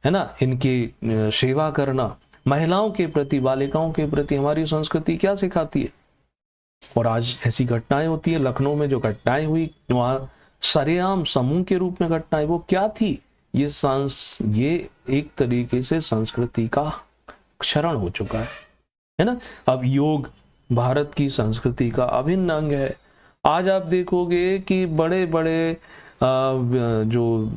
S1: है ना, इनकी सेवा करना, महिलाओं के प्रति, बालिकाओं के प्रति हमारी संस्कृति क्या सिखाती है। और आज ऐसी घटनाएं होती है, लखनऊ में जो घटनाएं हुई, वहां सरेआम समूह के रूप में घटनाएं, वो क्या थी, ये एक तरीके से संस्कृति का क्षरण हो चुका है ना। अब योग भारत की संस्कृति का अभिन्न अंग है। आज आप देखोगे कि बड़े बड़े जो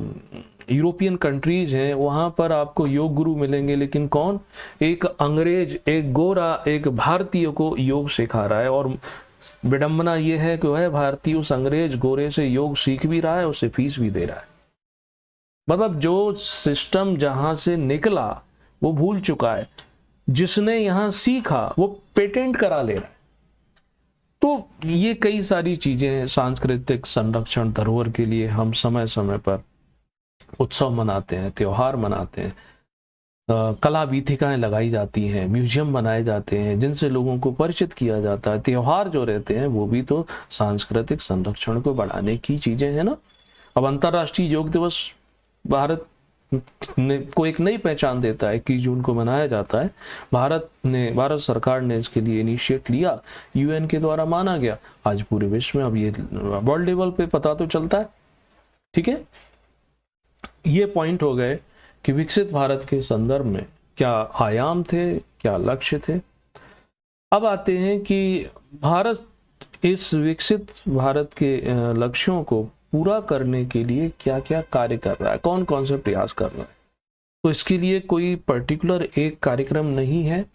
S1: यूरोपियन कंट्रीज हैं वहां पर आपको योग गुरु मिलेंगे, लेकिन कौन, एक अंग्रेज, एक गोरा, एक भारतीय को योग सिखा रहा है। और विडंबना यह है कि वह भारतीय उस अंग्रेज गोरे से योग सीख भी रहा है, उसे फीस भी दे रहा है। मतलब जो सिस्टम जहां से निकला वो भूल चुका है, जिसने यहां सीखा वो पेटेंट करा ले रहा है। तो ये कई सारी चीजें हैं। सांस्कृतिक संरक्षण धरोहर के लिए हम समय समय पर उत्सव मनाते हैं, त्योहार मनाते हैं, कला बीथिकाएं लगाई जाती हैं, म्यूजियम बनाए जाते हैं जिनसे लोगों को परिचित किया जाता है। त्योहार जो रहते हैं वो भी तो सांस्कृतिक संरक्षण को बढ़ाने की चीजें हैं ना। अब अंतर्राष्ट्रीय योग दिवस भारत को एक नई पहचान देता है, 21 जून को मनाया जाता है। भारत सरकार ने इसके लिए इनिशिएट लिया, यूएन के द्वारा माना गया। आज पूरे विश्व में अब ये वर्ल्ड लेवल पे पता तो चलता है, ठीक है। ये पॉइंट हो गए कि विकसित भारत के संदर्भ में क्या आयाम थे, क्या लक्ष्य थे। अब आते हैं कि भारत इस विकसित भारत के लक्ष्यों को पूरा करने के लिए क्या क्या कार्य कर रहा है, कौन कौन से प्रयास कर रहा है। तो इसके लिए कोई पर्टिकुलर एक कार्यक्रम नहीं है,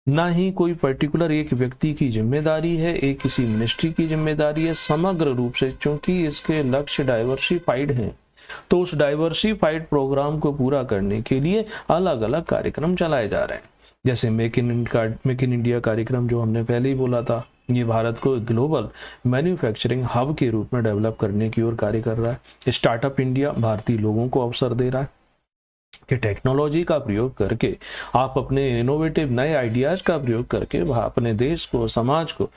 S1: ना ही कोई पर्टिकुलर एक व्यक्ति की जिम्मेदारी है, एक किसी मिनिस्ट्री की जिम्मेदारी है। समग्र रूप से चूंकि इसके लक्ष्य डाइवर्सिफाइड हैं, तो उस डाइवर्सिफाइड प्रोग्राम को पूरा करने के लिए अलग अलग कार्यक्रम चलाए जा रहे हैं। जैसे मेक इन इंडिया कार्यक्रम जो हमने पहले ही बोला था, ये भारत को ग्लोबल मैन्युफैक्चरिंग हब के रूप में डेवलप करने की ओर कार्य कर रहा है। स्टार्टअप इंडिया भारतीय लोगों को अवसर दे रहा है कि टेक्नोलॉजी का प्रयोग करके आप अपने इनोवेटिव नए आइडियाज का प्रयोग करके अपने देश को, समाज को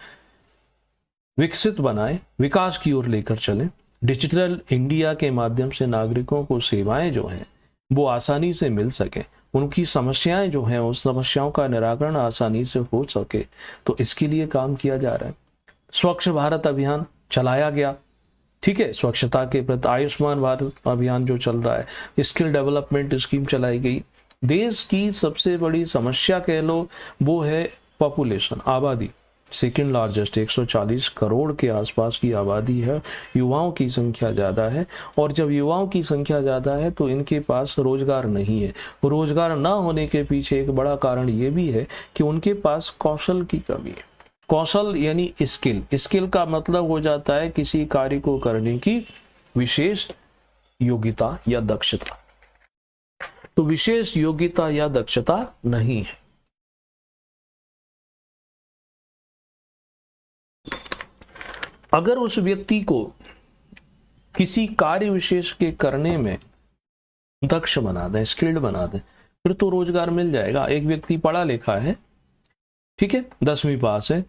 S1: विकसित बनाए, विकास की ओर लेकर चलें। डिजिटल इंडिया के माध्यम से नागरिकों को सेवाएं जो हैं वो आसानी से मिल सके, उनकी समस्याएं जो हैं उस समस्याओं का निराकरण आसानी से हो सके, तो इसके लिए काम किया जा रहा है। स्वच्छ भारत अभियान चलाया गया, ठीक है, स्वच्छता के प्रति आयुष्मान भारत अभियान जो चल रहा है, स्किल डेवलपमेंट स्कीम चलाई गई, देश की सबसे बड़ी समस्या कह लो वो है पॉपुलेशन, आबादी। सेकेंड लार्जेस्ट 140 करोड़ के आसपास की आबादी है, युवाओं की संख्या ज़्यादा है, और जब युवाओं की संख्या ज़्यादा है तो इनके पास रोजगार नहीं है। रोजगार ना होने के पीछे एक बड़ा कारण ये भी है कि उनके पास कौशल की कमी है। कौशल यानी स्किल, स्किल का मतलब हो जाता है किसी कार्य को करने की विशेष योग्यता या दक्षता। तो विशेष योग्यता या दक्षता नहीं है। अगर उस व्यक्ति को किसी कार्य विशेष के करने में दक्ष बना दें, स्किल्ड बना दें, फिर तो रोजगार मिल जाएगा। एक व्यक्ति पढ़ा लिखा है, ठीक है, 10वीं पास है,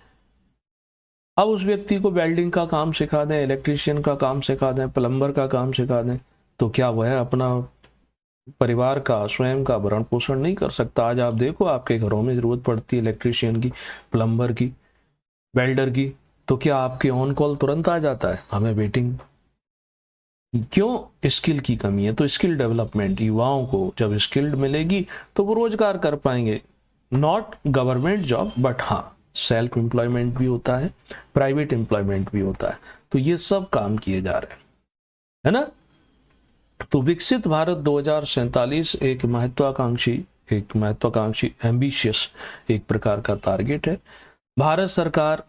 S1: अब उस व्यक्ति को वेल्डिंग का काम सिखा दें, इलेक्ट्रीशियन का काम सिखा दें, प्लम्बर का काम सिखा दें, तो क्या वह अपना परिवार का, स्वयं का भरण पोषण नहीं कर सकता? आज आप देखो, आपके घरों में जरूरत पड़ती है इलेक्ट्रीशियन की, प्लम्बर की, वेल्डर की, तो क्या आपके ऑन कॉल तुरंत आ जाता है? हमें वेटिंग क्यों? स्किल की कमी है। तो स्किल डेवलपमेंट, युवाओं को जब स्किल्ड मिलेगी तो वो रोजगार कर पाएंगे। नॉट गवर्नमेंट जॉब, बट हाँ सेल्फ एम्प्लॉयमेंट भी होता है, प्राइवेट एम्प्लॉयमेंट भी होता है। तो ये सब काम किए जा रहे हैं, है ना। तो विकसित भारत 2047 एक महत्वाकांक्षी एम्बिशियस एक प्रकार का टारगेट है। भारत सरकार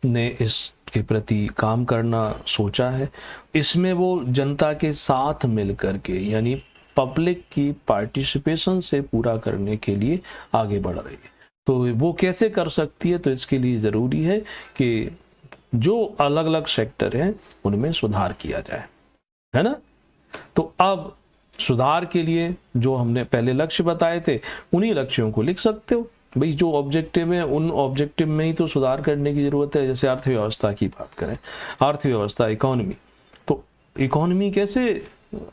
S1: ने इसके प्रति काम करना सोचा है। इसमें वो जनता के साथ मिलकर के, यानी पब्लिक की पार्टिसिपेशन से पूरा करने के लिए आगे बढ़ रही है। तो वो कैसे कर सकती है? तो इसके लिए ज़रूरी है कि जो अलग अलग सेक्टर हैं उनमें सुधार किया जाए, है ना। तो अब सुधार के लिए जो हमने पहले लक्ष्य बताए थे, उन्हीं लक्ष्यों को लिख सकते हो भाई। जो ऑब्जेक्टिव है उन ऑब्जेक्टिव में ही तो सुधार करने की जरूरत है। जैसे अर्थव्यवस्था की बात करें, अर्थव्यवस्था, इकोनॉमी, तो इकोनॉमी कैसे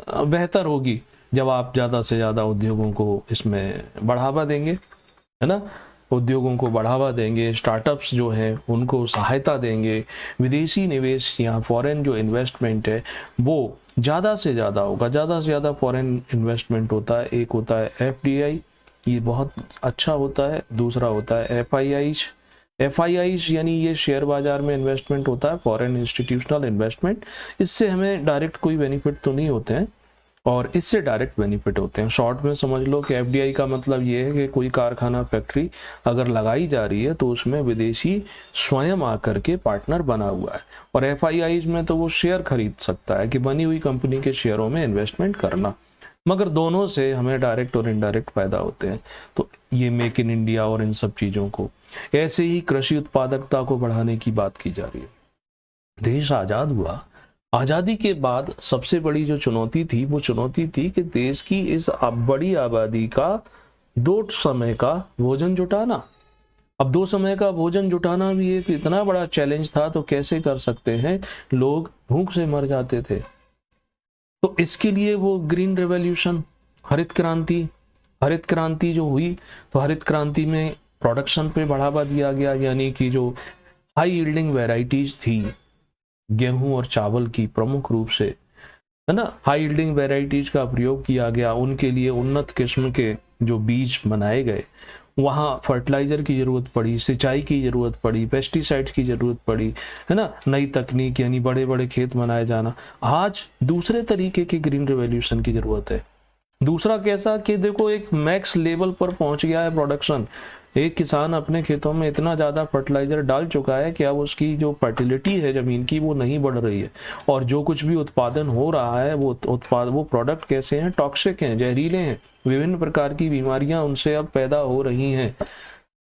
S1: बेहतर होगी? जब आप ज़्यादा से ज़्यादा उद्योगों को इसमें बढ़ावा देंगे, है ना, उद्योगों को बढ़ावा देंगे, स्टार्टअप्स जो हैं उनको सहायता देंगे, विदेशी निवेश या फॉरेन जो इन्वेस्टमेंट है वो ज़्यादा से ज़्यादा होगा। ज़्यादा से ज़्यादा फॉरेन इन्वेस्टमेंट होता है, एक होता है FDI, ये बहुत अच्छा होता है, दूसरा होता है FIIs यानी ये शेयर बाजार में इन्वेस्टमेंट होता है, फॉरेन इंस्टीट्यूशनल इन्वेस्टमेंट। इससे हमें डायरेक्ट कोई बेनिफिट तो नहीं होते हैं, और इससे डायरेक्ट बेनिफिट होते हैं। शॉर्ट में समझ लो कि FDI का मतलब ये है कि कोई कारखाना, फैक्ट्री अगर लगाई जा रही है तो उसमें विदेशी स्वयं आकर के पार्टनर बना हुआ है। और FIIs में तो वो शेयर खरीद सकता है कि बनी हुई कंपनी के शेयरों में इन्वेस्टमेंट करना, मगर दोनों से हमें डायरेक्ट और इनडायरेक्ट फायदा होते हैं। तो ये मेक इन इंडिया और इन सब चीज़ों को, ऐसे ही कृषि उत्पादकता को बढ़ाने की बात की जा रही है। देश आज़ाद हुआ, आज़ादी के बाद सबसे बड़ी जो चुनौती थी वो चुनौती थी कि देश की इस बड़ी आबादी का 2 समय का भोजन जुटाना। अब 2 समय का भोजन जुटाना भी एक इतना बड़ा चैलेंज था, तो कैसे कर सकते हैं? लोग भूख से मर जाते थे। तो इसके लिए वो ग्रीन रेवोल्यूशन, हरित क्रांति जो हुई, तो हरित क्रांति में प्रोडक्शन पे बढ़ावा दिया गया, यानी कि जो हाई यील्डिंग वेराइटीज थी गेहूं और चावल की प्रमुख रूप से, है ना, हाई यील्डिंग वेराइटीज का प्रयोग किया गया। उनके लिए उन्नत किस्म के जो बीज बनाए गए, वहाँ फर्टिलाइजर की ज़रूरत पड़ी, सिंचाई की ज़रूरत पड़ी, पेस्टिसाइड्स की ज़रूरत पड़ी, है ना, नई तकनीक यानी बड़े बड़े खेत बनाए जाना। आज दूसरे तरीके के ग्रीन रेवोल्यूशन की ज़रूरत है। दूसरा कैसा कि देखो एक मैक्स लेवल पर पहुंच गया है प्रोडक्शन। एक किसान अपने खेतों में इतना ज़्यादा फर्टिलाइजर डाल चुका है कि अब उसकी जो फर्टिलिटी है ज़मीन की वो नहीं बढ़ रही है, और जो कुछ भी उत्पादन हो रहा है वो प्रोडक्ट कैसे हैं? टॉक्सिक हैं, जहरीले हैं, विभिन्न प्रकार की बीमारियां उनसे अब पैदा हो रही हैं।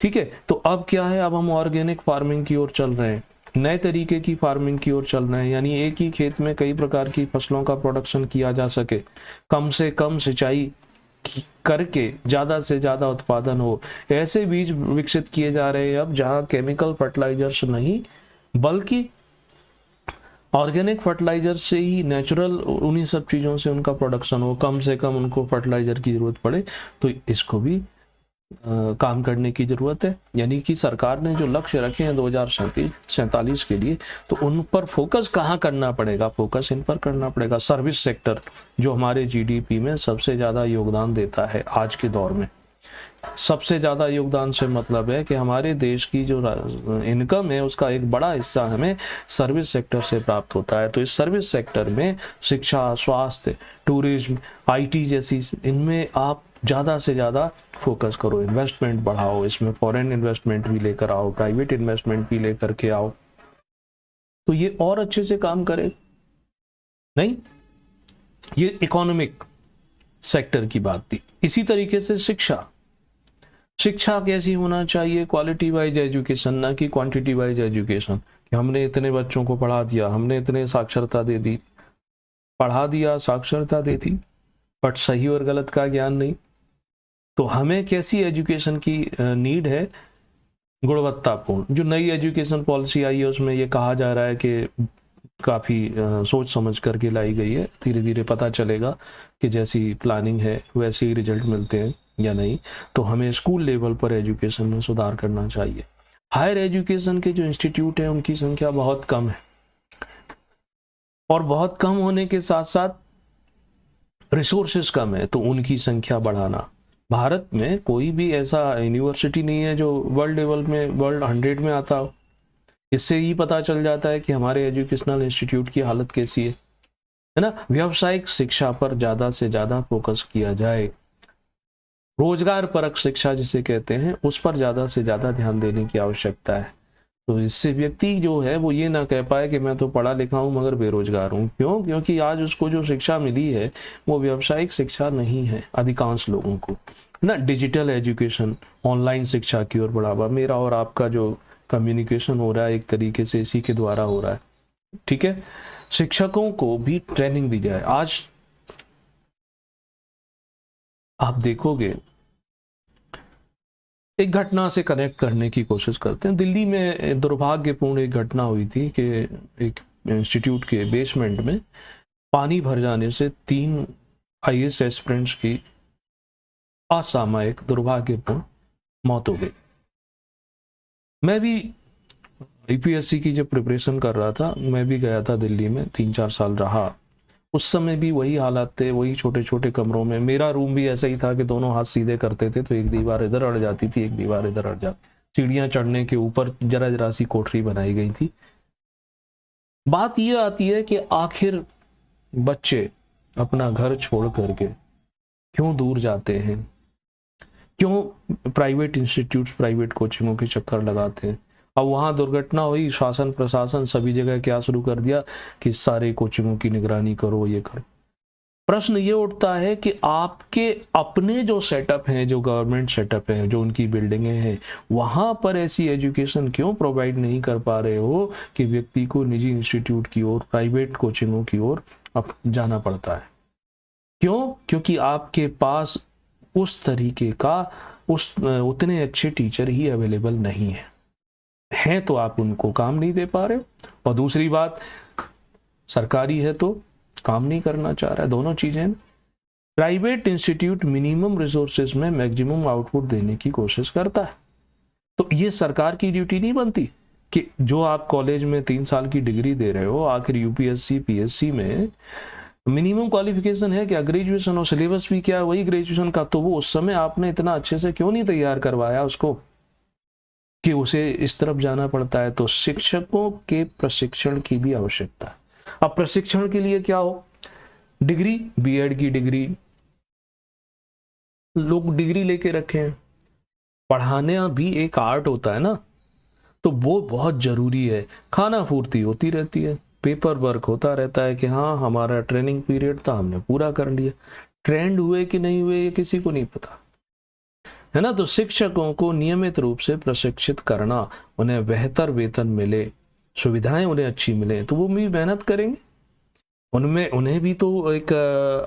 S1: ठीक है, तो अब क्या है, अब हम ऑर्गेनिक फार्मिंग की ओर चल रहे हैं, नए तरीके की फार्मिंग की ओर चल रहे हैं, यानी एक ही खेत में कई प्रकार की फसलों का प्रोडक्शन किया जा सके, कम से कम सिंचाई करके ज़्यादा से ज़्यादा उत्पादन हो। ऐसे बीज विकसित किए जा रहे हैं अब, जहाँ केमिकल फर्टिलाइजर्स नहीं बल्कि ऑर्गेनिक फर्टिलाइजर से ही, नेचुरल उन्हीं सब चीज़ों से उनका प्रोडक्शन हो, कम से कम उनको फर्टिलाइजर की ज़रूरत पड़े। तो इसको भी काम करने की ज़रूरत है। यानी कि सरकार ने जो लक्ष्य रखे हैं 2047 के लिए, तो उन पर फोकस कहाँ करना पड़ेगा? फोकस इन पर करना पड़ेगा। सर्विस सेक्टर जो हमारे GDP में सबसे ज़्यादा योगदान देता है आज के दौर में, सबसे ज़्यादा योगदान से मतलब है कि हमारे देश की जो इनकम है उसका एक बड़ा हिस्सा हमें सर्विस सेक्टर से प्राप्त होता है। तो इस सर्विस सेक्टर में शिक्षा, स्वास्थ्य, टूरिज्म, आईटी जैसी, इनमें आप ज़्यादा से ज़्यादा फोकस करो, इन्वेस्टमेंट बढ़ाओ, इसमें फॉरेन इन्वेस्टमेंट भी लेकर आओ, प्राइवेट इन्वेस्टमेंट भी लेकर के आओ, तो ये और अच्छे से काम करे। नहीं, ये इकोनॉमिक सेक्टर की बात थी। इसी तरीके से शिक्षा कैसी होना चाहिए, क्वालिटी वाइज एजुकेशन, ना कि क्वांटिटी वाइज एजुकेशन, कि हमने इतने बच्चों को पढ़ा दिया, हमने इतने साक्षरता दे दी, पढ़ा दिया, साक्षरता दे दी, बट सही और गलत का ज्ञान नहीं। तो हमें कैसी एजुकेशन की नीड है, गुणवत्तापूर्ण। जो नई एजुकेशन पॉलिसी आई है उसमें ये कहा जा रहा है कि काफ़ी सोच समझ करके लाई गई है, धीरे धीरे पता चलेगा कि जैसी प्लानिंग है वैसे ही रिजल्ट मिलते हैं या नहीं। तो हमें स्कूल लेवल पर एजुकेशन में सुधार करना चाहिए। हायर एजुकेशन के जो इंस्टीट्यूट हैं उनकी संख्या बहुत कम है, और बहुत कम होने के साथ साथ रिसोर्सेज कम है, तो उनकी संख्या बढ़ाना। भारत में कोई भी ऐसा यूनिवर्सिटी नहीं है जो वर्ल्ड लेवल में, वर्ल्ड 100 में आता हो। इससे ही पता चल जाता है कि हमारे एजुकेशनल इंस्टीट्यूट की हालत कैसी है ना। व्यावसायिक शिक्षा पर ज़्यादा से ज़्यादा फोकस किया जाए, रोजगार परक शिक्षा जिसे कहते हैं, उस पर ज़्यादा से ज़्यादा ध्यान देने की आवश्यकता है। तो इससे व्यक्ति जो है वो ये ना कह पाए कि मैं तो पढ़ा लिखा हूँ मगर बेरोजगार हूँ। क्यों? क्योंकि आज उसको जो शिक्षा मिली है वो व्यावसायिक शिक्षा नहीं है अधिकांश लोगों को, है ना। डिजिटल एजुकेशन, ऑनलाइन शिक्षा की ओर बढ़ावा, मेरा और आपका जो कम्युनिकेशन हो रहा है एक तरीके से इसी के द्वारा हो रहा है, ठीक है। शिक्षकों को भी ट्रेनिंग दी जाए। आज आप देखोगे, एक घटना से कनेक्ट करने की कोशिश करते हैं। दिल्ली में दुर्भाग्यपूर्ण एक घटना हुई थी कि एक इंस्टीट्यूट के बेसमेंट में पानी भर जाने से 3 IAS एस्पिरेंट्स की असामयिक दुर्भाग्यपूर्ण मौत हो गई। मैं भी UPSC की जब प्रिपरेशन कर रहा था, मैं भी गया था दिल्ली में, 3-4 साल रहा। उस समय भी वही हालात थे, वही छोटे छोटे कमरों में। मेरा रूम भी ऐसा ही था कि दोनों हाथ सीधे करते थे तो एक दीवार इधर अड़ जाती थी, एक दीवार इधर अड़ जाती। सीढ़ियां चढ़ने के ऊपर जरा जरा सी कोठरी बनाई गई थी। बात यह आती है कि आखिर बच्चे अपना घर छोड़ करके क्यों दूर जाते हैं, क्यों प्राइवेट इंस्टीट्यूट्स, प्राइवेट कोचिंगों के चक्कर लगाते हैं। अब वहां दुर्घटना हुई, शासन प्रशासन सभी जगह क्या शुरू कर दिया कि सारे कोचिंगों की निगरानी करो, ये करो। प्रश्न ये उठता है कि आपके अपने जो सेटअप हैं, जो गवर्नमेंट सेटअप है, जो उनकी बिल्डिंगें हैं, वहां पर ऐसी एजुकेशन क्यों प्रोवाइड नहीं कर पा रहे हो कि व्यक्ति को निजी इंस्टीट्यूट की ओर, प्राइवेट कोचिंगों की ओर अब जाना पड़ता है। क्यों? क्योंकि आपके पास उस तरीके का उतने अच्छे टीचर ही अवेलेबल नहीं है तो आप उनको काम नहीं दे पा रहे हो, और दूसरी बात सरकारी है तो काम नहीं करना चाह रहा है। दोनों चीजें। प्राइवेट इंस्टीट्यूट मिनिमम रिसोर्सेज में मैक्सिमम आउटपुट देने की कोशिश करता है, तो ये सरकार की ड्यूटी नहीं बनती कि जो आप कॉलेज में 3 साल की डिग्री दे रहे हो, आखिर UPSC PSC में मिनिमम क्वालिफिकेशन है क्या? ग्रेजुएशन, और सिलेबस भी क्या है? वही ग्रेजुएशन का। तो वो उस समय आपने इतना अच्छे से क्यों नहीं तैयार करवाया उसको कि उसे इस तरफ जाना पड़ता है। तो शिक्षकों के प्रशिक्षण की भी आवश्यकता है। अब प्रशिक्षण के लिए क्या हो? डिग्री, B.Ed की डिग्री, लोग डिग्री लेके रखे हैं। पढ़ाने भी एक आर्ट होता है ना, तो वो बहुत जरूरी है। खाना पूर्ति होती रहती है, पेपर वर्क होता रहता है कि हाँ हमारा ट्रेनिंग पीरियड था, हमने पूरा कर लिया। ट्रेंड हुए कि नहीं हुए ये किसी को नहीं पता, है ना। तो शिक्षकों को नियमित रूप से प्रशिक्षित करना, उन्हें बेहतर वेतन मिले, सुविधाएं उन्हें अच्छी मिले, तो वो भी मेहनत करेंगे। उन्हें भी तो एक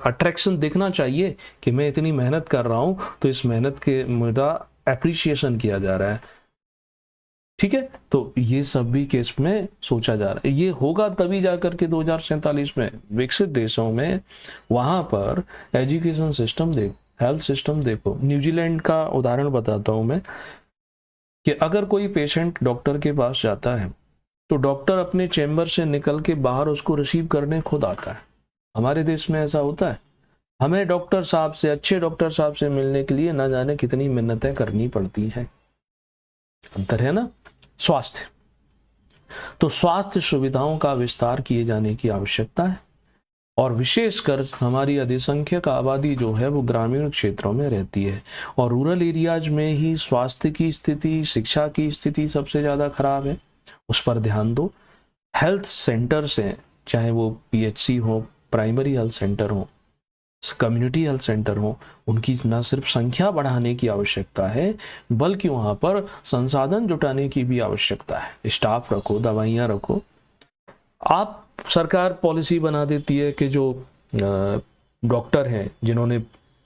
S1: अट्रैक्शन दिखना चाहिए कि मैं इतनी मेहनत कर रहा हूं तो इस मेहनत के मेरा एप्रिसिएशन किया जा रहा है, ठीक है। तो ये सब भी केस में सोचा जा रहा है। ये होगा तभी जाकर के 2047 में विकसित देशों में वहां पर एजुकेशन सिस्टम देखो, हेल्थ सिस्टम देखो। न्यूजीलैंड का उदाहरण बताता हूं मैं कि अगर कोई पेशेंट डॉक्टर के पास जाता है तो डॉक्टर अपने चैम्बर से निकल के बाहर उसको रिसीव करने खुद आता है। हमारे देश में ऐसा होता है? हमें डॉक्टर साहब से, अच्छे डॉक्टर साहब से मिलने के लिए ना जाने कितनी मिन्नतें करनी पड़ती हैं। अंतर है ना। स्वास्थ्य, तो स्वास्थ्य सुविधाओं का विस्तार किए जाने की आवश्यकता है, और विशेषकर हमारी अधिसंख्यक आबादी जो है वो ग्रामीण क्षेत्रों में रहती है, और रूरल एरियाज में ही स्वास्थ्य की स्थिति, शिक्षा की स्थिति सबसे ज़्यादा खराब है। उस पर ध्यान दो। हेल्थ सेंटर्स हैं, चाहे वो पीएचसी हो, प्राइमरी हेल्थ सेंटर हो, कम्युनिटी हेल्थ सेंटर हो, उनकी न सिर्फ संख्या बढ़ाने की आवश्यकता है, बल्कि वहाँ पर संसाधन जुटाने की भी आवश्यकता है। स्टाफ रखो, दवाइयाँ रखो। आप सरकार पॉलिसी बना देती है कि जो डॉक्टर हैं जिन्होंने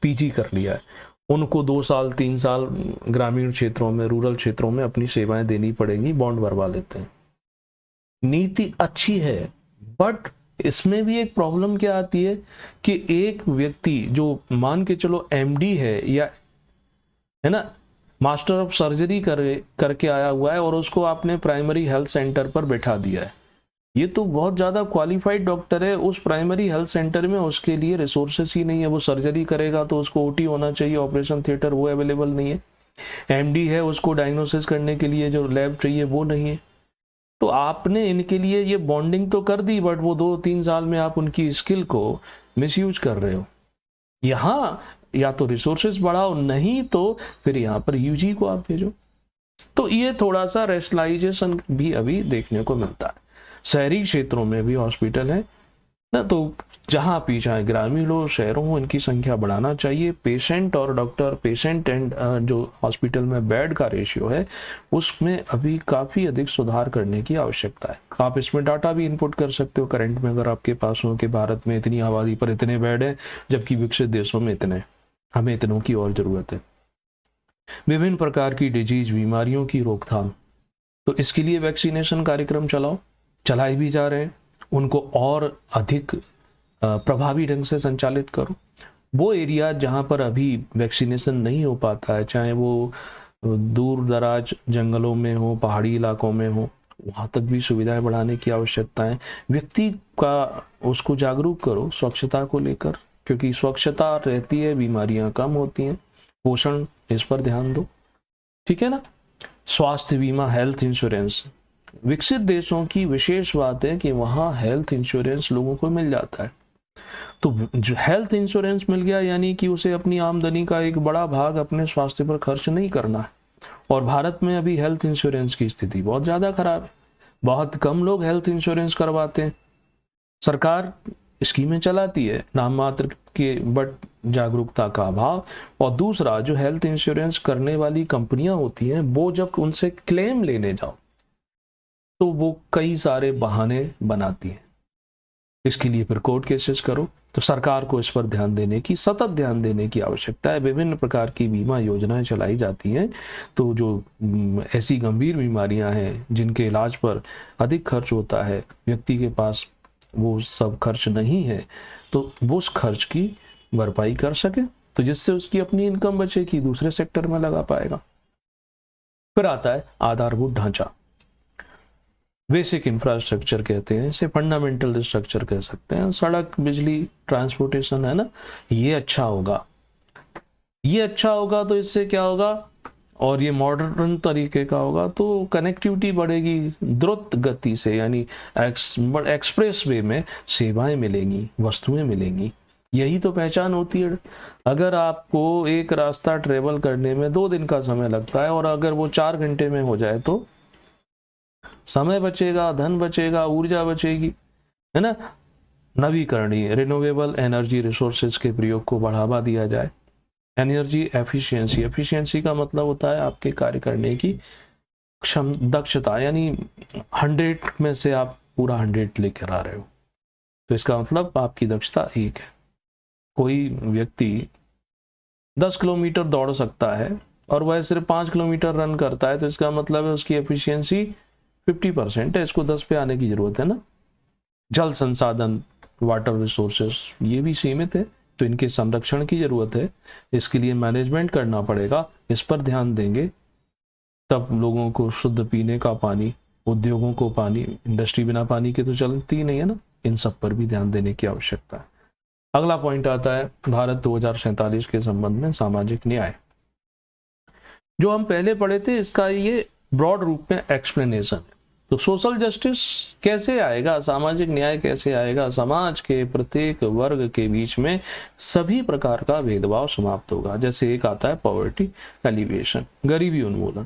S1: पीजी कर लिया है उनको 2 साल 3 साल ग्रामीण क्षेत्रों में, रूरल क्षेत्रों में अपनी सेवाएं देनी पड़ेंगी, बॉन्ड भरवा लेते हैं। नीति अच्छी है, बट इसमें भी एक प्रॉब्लम क्या आती है कि एक व्यक्ति जो मान के चलो एमडी है या है ना, मास्टर ऑफ सर्जरी करके आया हुआ है, और उसको आपने प्राइमरी हेल्थ सेंटर पर बैठा दिया है, ये तो बहुत ज़्यादा क्वालिफाइड डॉक्टर है, उस प्राइमरी हेल्थ सेंटर में उसके लिए रिसोर्सेस ही नहीं है। वो सर्जरी करेगा तो उसको ओटी होना चाहिए, ऑपरेशन थिएटर, वो अवेलेबल नहीं है। एमडी है, उसको डायग्नोसिस करने के लिए जो लैब चाहिए वो नहीं है। तो आपने इनके लिए ये बॉन्डिंग तो कर दी, बट वो 2-3 साल में आप उनकी स्किल को मिसयूज कर रहे हो। यहाँ या तो रिसोर्सेज बढ़ाओ, नहीं तो फिर यहाँ पर यूजी को आप भेजो। तो ये थोड़ा सा रेशनलाइजेशन भी अभी देखने को मिलता है। शहरी क्षेत्रों में भी हॉस्पिटल है ना, तो जहाँ भी चाहे ग्रामीण हो, शहरों हो, इनकी संख्या बढ़ाना चाहिए। पेशेंट और डॉक्टर, पेशेंट एंड जो हॉस्पिटल में बेड का रेशियो है उसमें अभी काफ़ी अधिक सुधार करने की आवश्यकता है। आप इसमें डाटा भी इनपुट कर सकते हो करंट में, अगर आपके पास हो कि भारत में इतनी आबादी पर इतने बेड हैं, जबकि विकसित देशों में इतने, हमें इतनों की और ज़रूरत है। विभिन्न प्रकार की डिजीज, बीमारियों की रोकथाम, तो इसके लिए वैक्सीनेशन कार्यक्रम चलाए भी जा रहे हैं, उनको और अधिक प्रभावी ढंग से संचालित करो। वो एरिया जहाँ पर अभी वैक्सीनेशन नहीं हो पाता है, चाहे वो दूर दराज जंगलों में हो, पहाड़ी इलाकों में हो, वहाँ तक भी सुविधाएं बढ़ाने की आवश्यकता है। व्यक्ति का उसको जागरूक करो स्वच्छता को लेकर, क्योंकि स्वच्छता रहती है बीमारियाँ कम होती हैं। पोषण, इस पर ध्यान दो, ठीक है ना। स्वास्थ्य बीमा, हेल्थ इंश्योरेंस, विकसित देशों की विशेष बात है कि वहाँ हेल्थ इंश्योरेंस लोगों को मिल जाता है। तो जो हेल्थ इंश्योरेंस मिल गया यानी कि उसे अपनी आमदनी का एक बड़ा भाग अपने स्वास्थ्य पर खर्च नहीं करना है। और भारत में अभी हेल्थ इंश्योरेंस की स्थिति बहुत ज़्यादा खराब है, बहुत कम लोग हेल्थ इंश्योरेंस करवाते हैं। सरकार स्कीमें चलाती है नाम मात्र के, बट जागरूकता का अभाव। और दूसरा, जो हेल्थ इंश्योरेंस करने वाली कंपनियां होती हैं, वो जब उनसे क्लेम लेने जाओ तो वो कई सारे बहाने बनाती हैं। इसके लिए फिर कोर्ट केसेस करो। तो सरकार को इस पर ध्यान देने की, सतत ध्यान देने की आवश्यकता है। विभिन्न प्रकार की बीमा योजनाएं चलाई जाती हैं, तो जो ऐसी गंभीर बीमारियां हैं जिनके इलाज पर अधिक खर्च होता है, व्यक्ति के पास वो सब खर्च नहीं है, तो वो उस खर्च की भरपाई कर सके, तो जिससे उसकी अपनी इनकम बचे कि दूसरे सेक्टर में लगा पाएगा। फिर आता है आधारभूत ढांचा, बेसिक इंफ्रास्ट्रक्चर कहते हैं इसे, फंडामेंटल स्ट्रक्चर कह सकते हैं। सड़क, बिजली, ट्रांसपोर्टेशन, है ना, ये अच्छा होगा। ये अच्छा होगा तो इससे क्या होगा, और ये मॉडर्न तरीके का होगा तो कनेक्टिविटी बढ़ेगी द्रुत गति से, यानी एक्सप्रेस वे में सेवाएं मिलेंगी, वस्तुएं मिलेंगी। यही तो पहचान होती है। अगर आपको एक रास्ता ट्रेवल करने में 2 दिन का समय लगता है, और अगर वो 4 घंटे में हो जाए तो समय बचेगा, धन बचेगा, ऊर्जा बचेगी, है ना। नवीकरणीय, रिन्यूएबल एनर्जी रिसोर्सेज के प्रयोग को बढ़ावा दिया जाए। एनर्जी एफिशिएंसी, एफिशिएंसी का मतलब होता है आपके कार्य करने की दक्षता, यानी 100 में से आप पूरा 100 लेकर आ रहे हो, तो इसका मतलब आपकी दक्षता 1 है। कोई व्यक्ति 10 किलोमीटर दौड़ सकता है और वह सिर्फ 5 किलोमीटर रन करता है, तो इसका मतलब है उसकी एफिशिएंसी 50% है, इसको 10 पे आने की जरूरत है ना। जल संसाधन, वाटर रिसोर्सेस, ये भी सीमित है, तो इनके संरक्षण की जरूरत है। इसके लिए मैनेजमेंट करना पड़ेगा, इस पर ध्यान देंगे तब लोगों को शुद्ध पीने का पानी, उद्योगों को पानी, इंडस्ट्री बिना पानी के तो चलती ही नहीं है ना, इन सब पर भी ध्यान देने की आवश्यकता है। अगला पॉइंट आता है भारत 2047 के संबंध में सामाजिक न्याय। जो हम पहले पढ़े थे इसका ये ब्रॉड रूप में एक्सप्लेनेशन है। तो सोशल जस्टिस कैसे आएगा, सामाजिक न्याय कैसे आएगा? समाज के प्रत्येक वर्ग के बीच में सभी प्रकार का भेदभाव समाप्त होगा। जैसे एक आता है पॉवर्टी एलिवेशन, गरीबी उन्मूलन।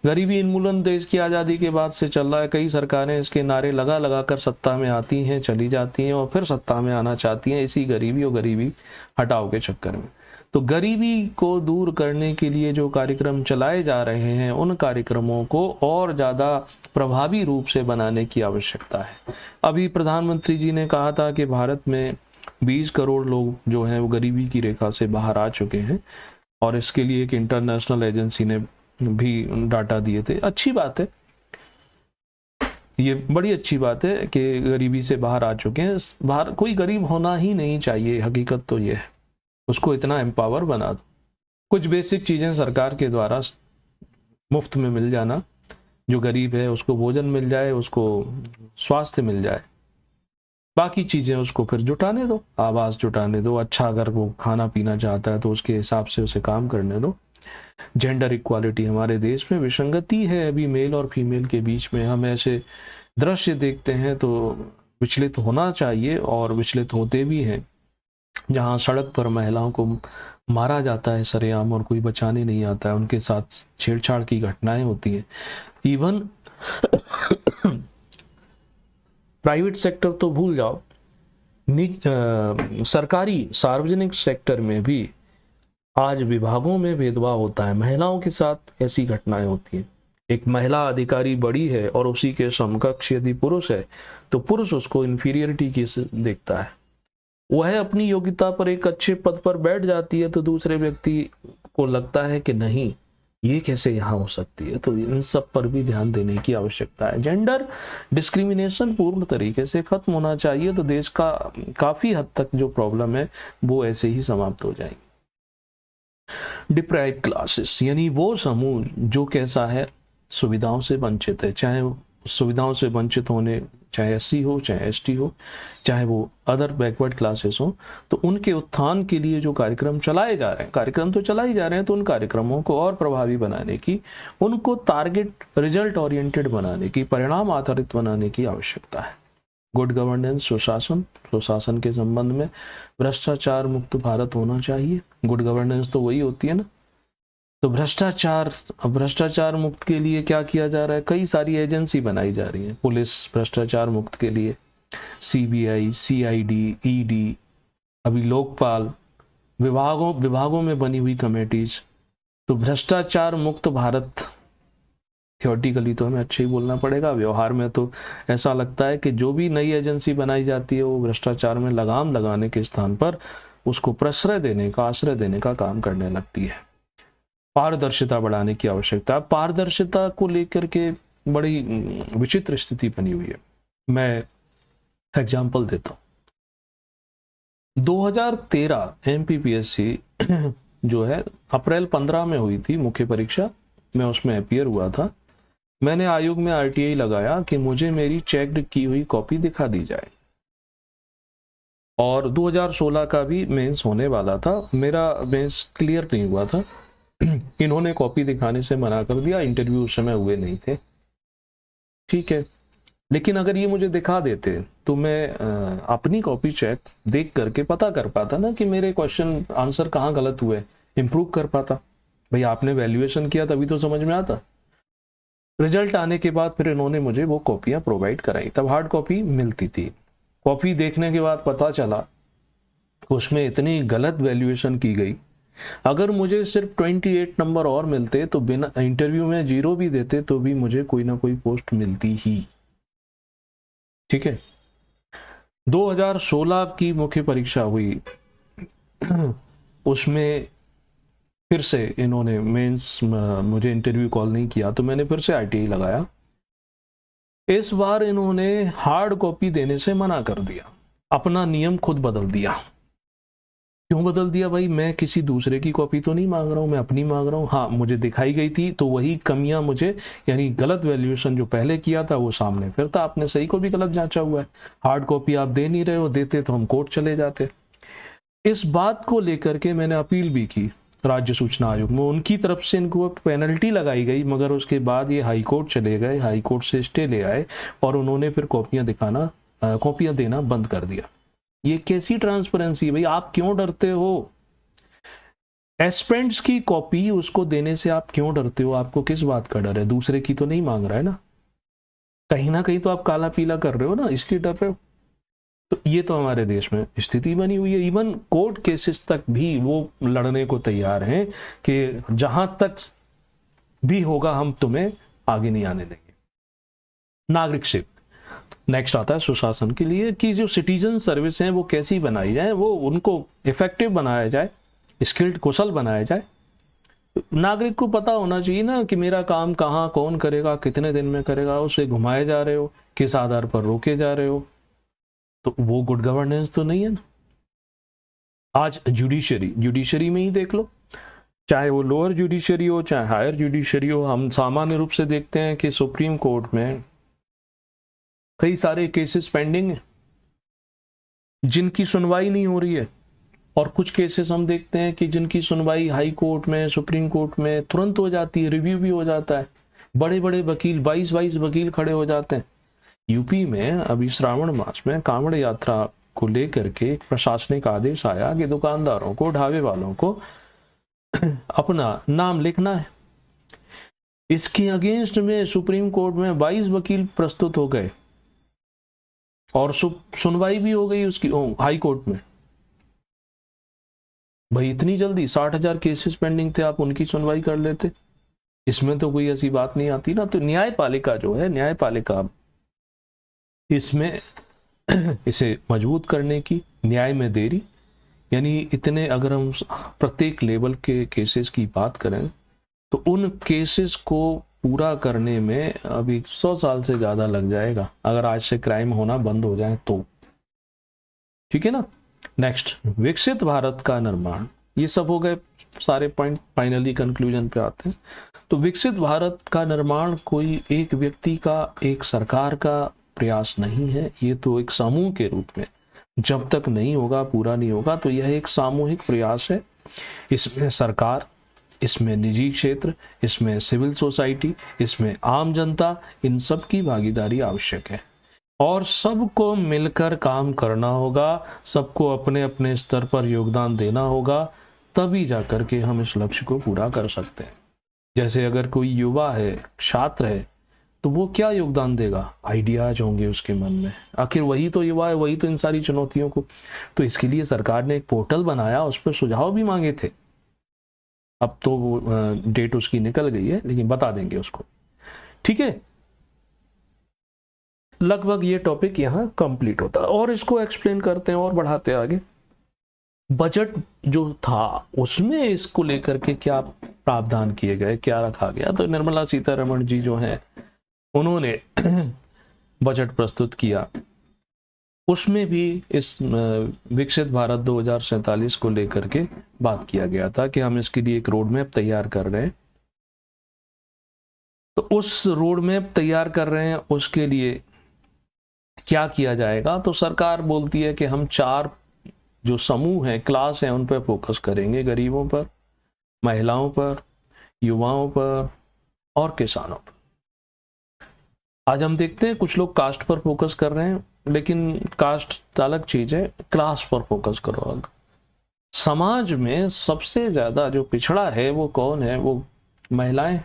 S1: गरीबी उन्मूलन देश की आज़ादी के बाद से चल रहा है। कई सरकारें इसके नारे लगा लगा कर सत्ता में आती हैं, चली जाती हैं और फिर सत्ता में आना चाहती हैं इसी गरीबी और गरीबी हटाओ के चक्कर में। तो गरीबी को दूर करने के लिए जो कार्यक्रम चलाए जा रहे हैं उन कार्यक्रमों को और ज़्यादा प्रभावी रूप से बनाने की आवश्यकता है। अभी प्रधानमंत्री जी ने कहा था कि भारत में 20 करोड़ लोग जो हैं वो गरीबी की रेखा से बाहर आ चुके हैं और इसके लिए एक इंटरनेशनल एजेंसी ने भी डाटा दिए थे। अच्छी बात है, ये बड़ी अच्छी बात है कि गरीबी से बाहर आ चुके हैं। बाहर कोई गरीब होना ही नहीं चाहिए, हकीकत तो ये है। उसको इतना एम्पावर बना दो, कुछ बेसिक चीज़ें सरकार के द्वारा मुफ्त में मिल जाना, जो गरीब है उसको भोजन मिल जाए, उसको स्वास्थ्य मिल जाए, बाकी चीज़ें उसको फिर जुटाने दो, आवास जुटाने दो। अच्छा अगर वो खाना पीना चाहता है तो उसके हिसाब से उसे काम करने दो। जेंडर इक्वालिटी हमारे देश में विसंगति है अभी मेल और फीमेल के बीच में। हम ऐसे दृश्य देखते हैं तो विचलित होना चाहिए और विचलित होते भी हैं, जहां सड़क पर महिलाओं को मारा जाता है सरेआम और कोई बचाने नहीं आता है, उनके साथ छेड़छाड़ की घटनाएं होती हैं। इवन प्राइवेट सेक्टर तो भूल जाओ, सरकारी सार्वजनिक सेक्टर में भी आज विभागों में भेदभाव होता है, महिलाओं के साथ ऐसी घटनाएं होती हैं। एक महिला अधिकारी बड़ी है और उसी के समकक्ष यदि पुरुष है तो पुरुष उसको इंफीरियरिटी की देखता है। वह अपनी योग्यता पर एक अच्छे पद पर बैठ जाती है तो दूसरे व्यक्ति को लगता है कि नहीं, ये कैसे यहाँ हो सकती है। तो इन सब पर भी ध्यान देने की आवश्यकता है। जेंडर डिस्क्रिमिनेशन पूर्ण तरीके से खत्म होना चाहिए, तो देश का काफी हद तक जो प्रॉब्लम है वो ऐसे ही समाप्त हो जाएंगे। डिप्राइव्ड क्लासेस यानी वो समूह जो कैसा है, सुविधाओं से वंचित है, चाहे सुविधाओं से वंचित होने चाहे एससी हो, चाहे एसटी हो, चाहे वो अदर बैकवर्ड क्लासेस हो, तो उनके उत्थान के लिए जो कार्यक्रम चलाए जा रहे हैं, कार्यक्रम तो चलाए जा रहे हैं, तो उन कार्यक्रमों को और प्रभावी बनाने की, उनको टारगेट रिजल्ट ओरिएंटेड बनाने की, परिणाम आधारित बनाने की आवश्यकता है। गुड गवर्नेंस, सुशासन के संबंध में भ्रष्टाचार मुक्त भारत होना चाहिए। गुड गवर्नेंस तो वही होती है ना। तो भ्रष्टाचार मुक्त के लिए क्या किया जा रहा है? कई सारी एजेंसी बनाई जा रही है। पुलिस भ्रष्टाचार मुक्त के लिए, सीबीआई, सीआईडी, ईडी, अभी लोकपाल, विभागों में बनी हुई कमेटीज। तो भ्रष्टाचार मुक्त भारत थियोरेटिकली तो हमें अच्छा ही बोलना पड़ेगा, व्यवहार में तो ऐसा लगता है कि जो भी नई एजेंसी बनाई जाती है वो भ्रष्टाचार में लगाम लगाने के स्थान पर उसको प्रश्रय देने का, आश्रय देने का काम करने लगती है। पारदर्शिता बढ़ाने की आवश्यकता है। पारदर्शिता को लेकर के बड़ी विचित्र स्थिति बनी हुई है। मैं एग्जाम्पल देता हूँ। 2013 एमपीपीएससी जो है अप्रैल 15 में हुई थी मुख्य परीक्षा, मैं उसमें अपीयर हुआ था। मैंने आयोग में आरटीआई लगाया कि मुझे मेरी चेक्ड की हुई कॉपी दिखा दी जाए, और 2016 का भी मेंस होने वाला था, मेरा मेंस क्लियर नहीं हुआ था। इन्होंने कॉपी दिखाने से मना कर दिया, इंटरव्यू उस समय हुए नहीं थे, ठीक है। लेकिन अगर ये मुझे दिखा देते तो मैं अपनी कॉपी चेक देख करके पता कर पाता ना कि मेरे क्वेश्चन आंसर कहाँ गलत हुए, इम्प्रूव कर पाता। भाई आपने वैल्यूएशन किया तभी तो समझ में आता। रिजल्ट आने के बाद फिर इन्होंने मुझे वो कॉपियाँ प्रोवाइड कराई, तब हार्ड कॉपी मिलती थी। कॉपी देखने के बाद पता चला उसमें इतनी गलत वैल्यूएशन की गई। अगर मुझे सिर्फ 28 नंबर और मिलते तो बिना इंटरव्यू में 0 भी देते तो भी मुझे कोई ना कोई पोस्ट मिलती ही, ठीक है। 2016 की मुख्य परीक्षा हुई, उसमें फिर से इन्होंने मेंस मुझे इंटरव्यू कॉल नहीं किया, तो मैंने फिर से आरटीआई लगाया। इस बार इन्होंने हार्ड कॉपी देने से मना कर दिया, अपना नियम खुद बदल दिया। क्यों बदल दिया भाई? मैं किसी दूसरे की कॉपी तो नहीं मांग रहा हूँ, मैं अपनी मांग रहा हूँ। हाँ, मुझे दिखाई गई थी तो वही कमियां मुझे, यानी गलत वैल्यूएशन जो पहले किया था वो सामने फिर था, आपने सही को भी गलत जांचा हुआ है। हार्ड कॉपी आप दे नहीं रहे हो, देते तो हम कोर्ट चले जाते। इस बात को लेकर के मैंने अपील भी की राज्य सूचना आयोग में, उनकी तरफ से इनको पेनल्टी लगाई गई, मगर उसके बाद ये हाई कोर्ट चले गए, हाई कोर्ट से स्टे ले आए और उन्होंने फिर कॉपियां देना बंद कर दिया। ये कैसी ट्रांसपेरेंसी है भाई? आप क्यों डरते हो? एस्पेंट्स की कॉपी उसको देने से आप क्यों डरते हो? आपको किस बात का डर है? दूसरे की तो नहीं मांग रहा है ना कहीं तो आप काला पीला कर रहे हो ना, इसलिए डर रहे हो। तो ये तो हमारे देश में स्थिति बनी हुई है। इवन कोर्ट केसेस तक भी वो लड़ने को तैयार हैं कि जहां तक भी होगा हम तुम्हें आगे नहीं आने देंगे। नागरिक सेवा नेक्स्ट आता है सुशासन के लिए, कि जो सिटीजन सर्विस हैं वो कैसी बनाई जाए, वो उनको इफेक्टिव बनाया जाए, स्किल्ड कुशल बनाया जाए। नागरिक को पता होना चाहिए ना कि मेरा काम कहाँ कौन करेगा, कितने दिन में करेगा। उसे घुमाए जा रहे हो, किस आधार पर रोके जा रहे हो, तो वो गुड गवर्नेंस तो नहीं है ना। आज जुडिशरी में ही देख लो, चाहे वो लोअर जुडिशरी हो चाहे हायर जुडिशरी हो, हम सामान्य रूप से देखते हैं कि सुप्रीम कोर्ट में कई सारे केसेस पेंडिंग हैं जिनकी सुनवाई नहीं हो रही है, और कुछ केसेस हम देखते हैं कि जिनकी सुनवाई हाई कोर्ट में, सुप्रीम कोर्ट में तुरंत हो जाती है, रिव्यू भी हो जाता है। बड़े बड़े वकील 22 वकील खड़े हो जाते हैं। यूपी में अभी श्रावण मास में कांवड़ यात्रा को लेकर के प्रशासनिक आदेश आया कि दुकानदारों को, ढाबे वालों को अपना नाम लिखना है। इसके अगेंस्ट में सुप्रीम कोर्ट में 22 वकील प्रस्तुत हो गए और सुनवाई भी हो गई उसकी हाई कोर्ट में। भाई इतनी जल्दी 60,000 केसेस पेंडिंग थे, आप उनकी सुनवाई कर लेते। इसमें तो कोई ऐसी बात नहीं आती ना। तो न्यायपालिका जो है, न्यायपालिका इसमें इसे मजबूत करने की, न्याय में देरी, यानी इतने, अगर हम प्रत्येक लेवल के केसेस की बात करें तो उन केसेस को पूरा करने में अभी 100 साल से ज्यादा लग जाएगा, अगर आज से क्राइम होना बंद हो जाए तो। ठीक है ना। नेक्स्ट, विकसित भारत का निर्माण। ये सब हो गए सारे पॉइंट, फाइनली कंक्लूजन पे आते हैं। तो विकसित भारत का निर्माण कोई एक व्यक्ति का, एक सरकार का प्रयास नहीं है, ये तो एक समूह के रूप में जब तक नहीं होगा, पूरा नहीं होगा, तो यह एक सामूहिक प्रयास है। इसमें सरकार, इसमें निजी क्षेत्र, इसमें सिविल सोसाइटी, इसमें आम जनता, इन सब की भागीदारी आवश्यक है और सबको मिलकर काम करना होगा, सबको अपने अपने स्तर पर योगदान देना होगा, तभी जाकर के हम इस लक्ष्य को पूरा कर सकते हैं। जैसे अगर कोई युवा है, छात्र है, तो वो क्या योगदान देगा? आइडियाज होंगे उसके मन में, आखिर वही तो युवा है, वही तो इन सारी चुनौतियों को। तो इसके लिए सरकार ने एक पोर्टल बनाया, उस पर सुझाव भी मांगे थे। अब तो वो डेट उसकी निकल गई है, लेकिन बता देंगे उसको। ठीक है, लगभग ये टॉपिक यहाँ कंप्लीट होता है और इसको एक्सप्लेन करते हैं और बढ़ाते हैं आगे। बजट जो था उसमें इसको लेकर के क्या प्रावधान किए गए, क्या रखा गया? तो निर्मला सीतारमण जी जो हैं उन्होंने बजट प्रस्तुत किया, उसमें भी इस विकसित भारत 2047 को लेकर के बात किया गया था कि हम इसके लिए एक रोड मैप तैयार कर रहे हैं। तो उस रोड मैप तैयार कर रहे हैं, उसके लिए क्या किया जाएगा? तो सरकार बोलती है कि हम 4 जो समूह हैं, क्लास हैं, उन पर फोकस करेंगे, गरीबों पर, महिलाओं पर, युवाओं पर और किसानों पर। आज हम देखते हैं कुछ लोग कास्ट पर फोकस कर रहे हैं, लेकिन कास्ट अलग चीज है, क्लास पर फोकस करो। समाज में सबसे ज्यादा जो पिछड़ा है वो कौन है? वो महिलाएं।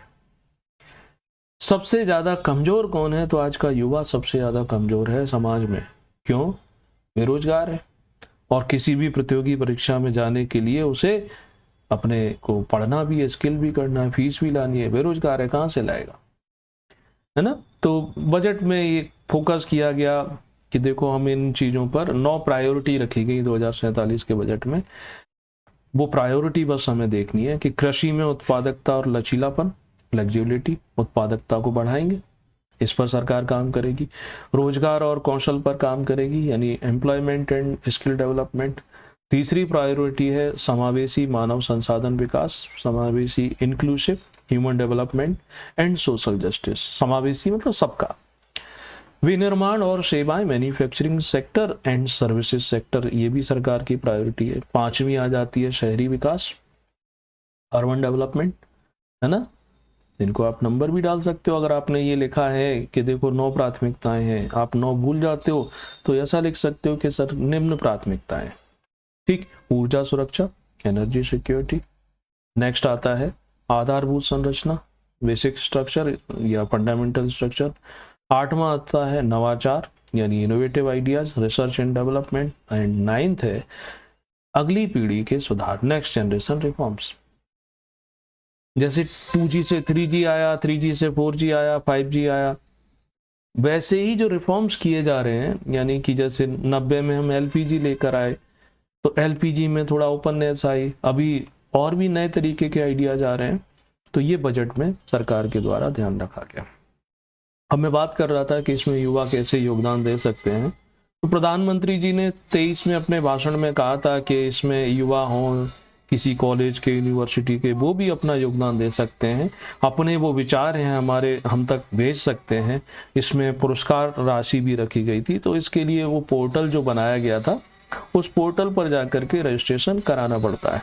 S1: सबसे ज्यादा कमजोर कौन है? तो आज का युवा सबसे ज्यादा कमजोर है समाज में। क्यों? बेरोजगार है और किसी भी प्रतियोगी परीक्षा में जाने के लिए उसे अपने को पढ़ना भी है, स्किल भी करना है, फीस भी लानी है, बेरोजगार है, कहां से लाएगा? है ना। तो बजट में ये फोकस किया गया कि देखो हम इन चीजों पर 9 प्रायोरिटी रखी गई 2047 के बजट में। वो प्रायोरिटी बस हमें देखनी है कि कृषि में उत्पादकता और लचीलापन, फ्लेक्सिबिलिटी, उत्पादकता को बढ़ाएंगे, इस पर सरकार काम करेगी। रोजगार और कौशल पर काम करेगी, यानी एम्प्लॉयमेंट एंड स्किल डेवलपमेंट। तीसरी प्रायोरिटी है समावेशी मानव संसाधन विकास, समावेशी inclusive human development and social justice. समावेशी मतलब सबका। विनिर्माण और सेवाएं, manufacturing sector and services sector, ये भी सरकार की प्रायोरिटी है। 5वीं आ जाती है शहरी विकास, अर्बन डेवलपमेंट, है ना। इनको आप नंबर भी डाल सकते हो। अगर आपने ये लिखा है कि देखो 9 प्राथमिकताएं हैं, आप 9 भूल जाते हो तो ऐसा लिख सकते हो कि सर निम्न प्राथमिकताएं। ठीक, ऊर्जा सुरक्षा, एनर्जी सिक्योरिटी। नेक्स्ट आता है आधारभूत संरचना, बेसिक स्ट्रक्चर या फंडामेंटल स्ट्रक्चर। 8वां आता है नवाचार यानी innovative ideas, research and development. And 9th है अगली पीढ़ी के सुधार, नेक्स्ट जनरेशन रिफॉर्म्स। जैसे 2G से 3G आया, 3G से 4G आया, 5G आया, वैसे ही जो रिफॉर्म्स किए जा रहे हैं, यानी कि जैसे 90 में हम LPG लेकर आए तो LPG में थोड़ा ओपननेस आई, अभी और भी नए तरीके के आइडियाज आ रहे हैं, तो ये बजट में सरकार के द्वारा ध्यान रखा गया। अब मैं बात कर रहा था कि इसमें युवा कैसे योगदान दे सकते हैं, तो प्रधानमंत्री जी ने 23 में अपने भाषण में कहा था कि इसमें युवा हों किसी कॉलेज के, यूनिवर्सिटी के, वो भी अपना योगदान दे सकते हैं, अपने वो विचार हैं हमारे हम तक भेज सकते हैं। इसमें पुरस्कार राशि भी रखी गई थी, तो इसके लिए वो पोर्टल जो बनाया गया था, उस पोर्टल पर जाकर के रजिस्ट्रेशन कराना पड़ता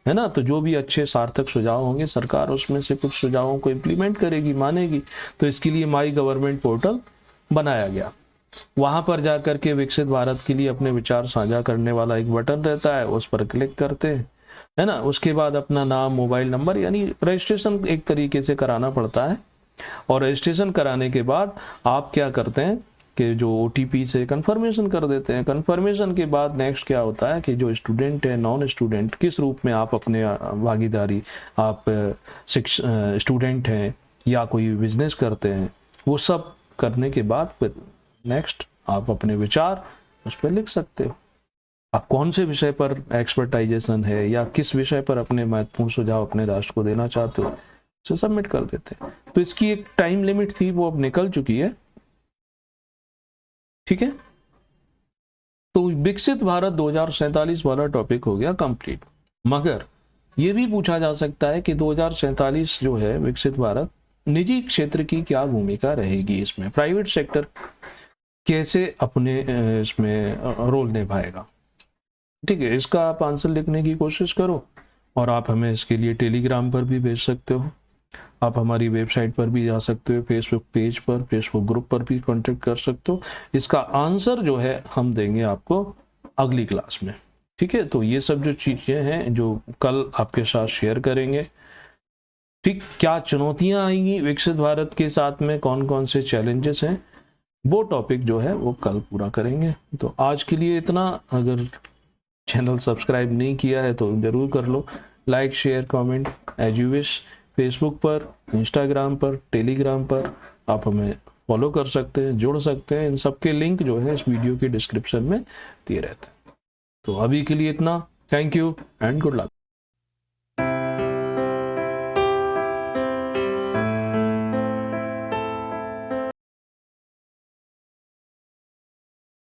S1: है ना। तो जो भी अच्छे सार्थक सुझाव होंगे, सरकार उसमें से कुछ सुझावों को इम्प्लीमेंट करेगी, मानेगी। तो इसके लिए माई गवर्नमेंट पोर्टल बनाया गया। वहां पर जाकर के विकसित भारत के लिए अपने विचार साझा करने वाला एक बटन रहता है, उस पर क्लिक करते हैं, है ना। उसके बाद अपना नाम, मोबाइल नंबर, यानी रजिस्ट्रेशन एक तरीके से कराना पड़ता है। और रजिस्ट्रेशन कराने के बाद आप क्या करते हैं कि जो OTP से कंफर्मेशन कर देते हैं। कंफर्मेशन के बाद नेक्स्ट क्या होता है कि जो स्टूडेंट है, नॉन स्टूडेंट, किस रूप में आप अपने भागीदारी, आप स्टूडेंट हैं या कोई बिजनेस करते हैं, वो सब करने के बाद फिर नेक्स्ट आप अपने विचार उस पर लिख सकते हो। आप कौन से विषय पर एक्सपर्टाइजेशन है या किस विषय पर अपने महत्वपूर्ण सुझाव अपने राष्ट्र को देना चाहते हो, उसे सबमिट कर देते हैं। तो इसकी एक टाइम लिमिट थी, वो अब निकल चुकी है। ठीक है, तो विकसित भारत 2047 वाला टॉपिक हो गया कंप्लीट। मगर ये भी पूछा जा सकता है कि 2047 जो है विकसित भारत, निजी क्षेत्र की क्या भूमिका रहेगी इसमें, प्राइवेट सेक्टर कैसे अपने इसमें रोल निभाएगा। ठीक है, इसका आप आंसर लिखने की कोशिश करो और आप हमें इसके लिए टेलीग्राम पर भी भेज सकते हो, आप हमारी वेबसाइट पर भी जा सकते हो, फेसबुक पेज पर, फेसबुक ग्रुप पर भी कांटेक्ट कर सकते हो। इसका आंसर जो है हम देंगे आपको अगली क्लास में। ठीक है, तो ये सब जो चीज़ें हैं जो कल आपके साथ शेयर करेंगे। ठीक, क्या चुनौतियां आएंगी विकसित भारत के साथ में, कौन कौन से चैलेंजेस हैं, वो टॉपिक जो है वो कल पूरा करेंगे। तो आज के लिए इतना। अगर चैनल सब्सक्राइब नहीं किया है तो जरूर कर लो, like, share, comment as you wish. Facebook पर, इंस्टाग्राम पर, टेलीग्राम पर आप हमें फॉलो कर सकते हैं, जुड़ सकते हैं। इन सब के लिंक जो है इस वीडियो के डिस्क्रिप्शन में दिए रहते हैं। तो अभी के लिए इतना। Thank you and good luck.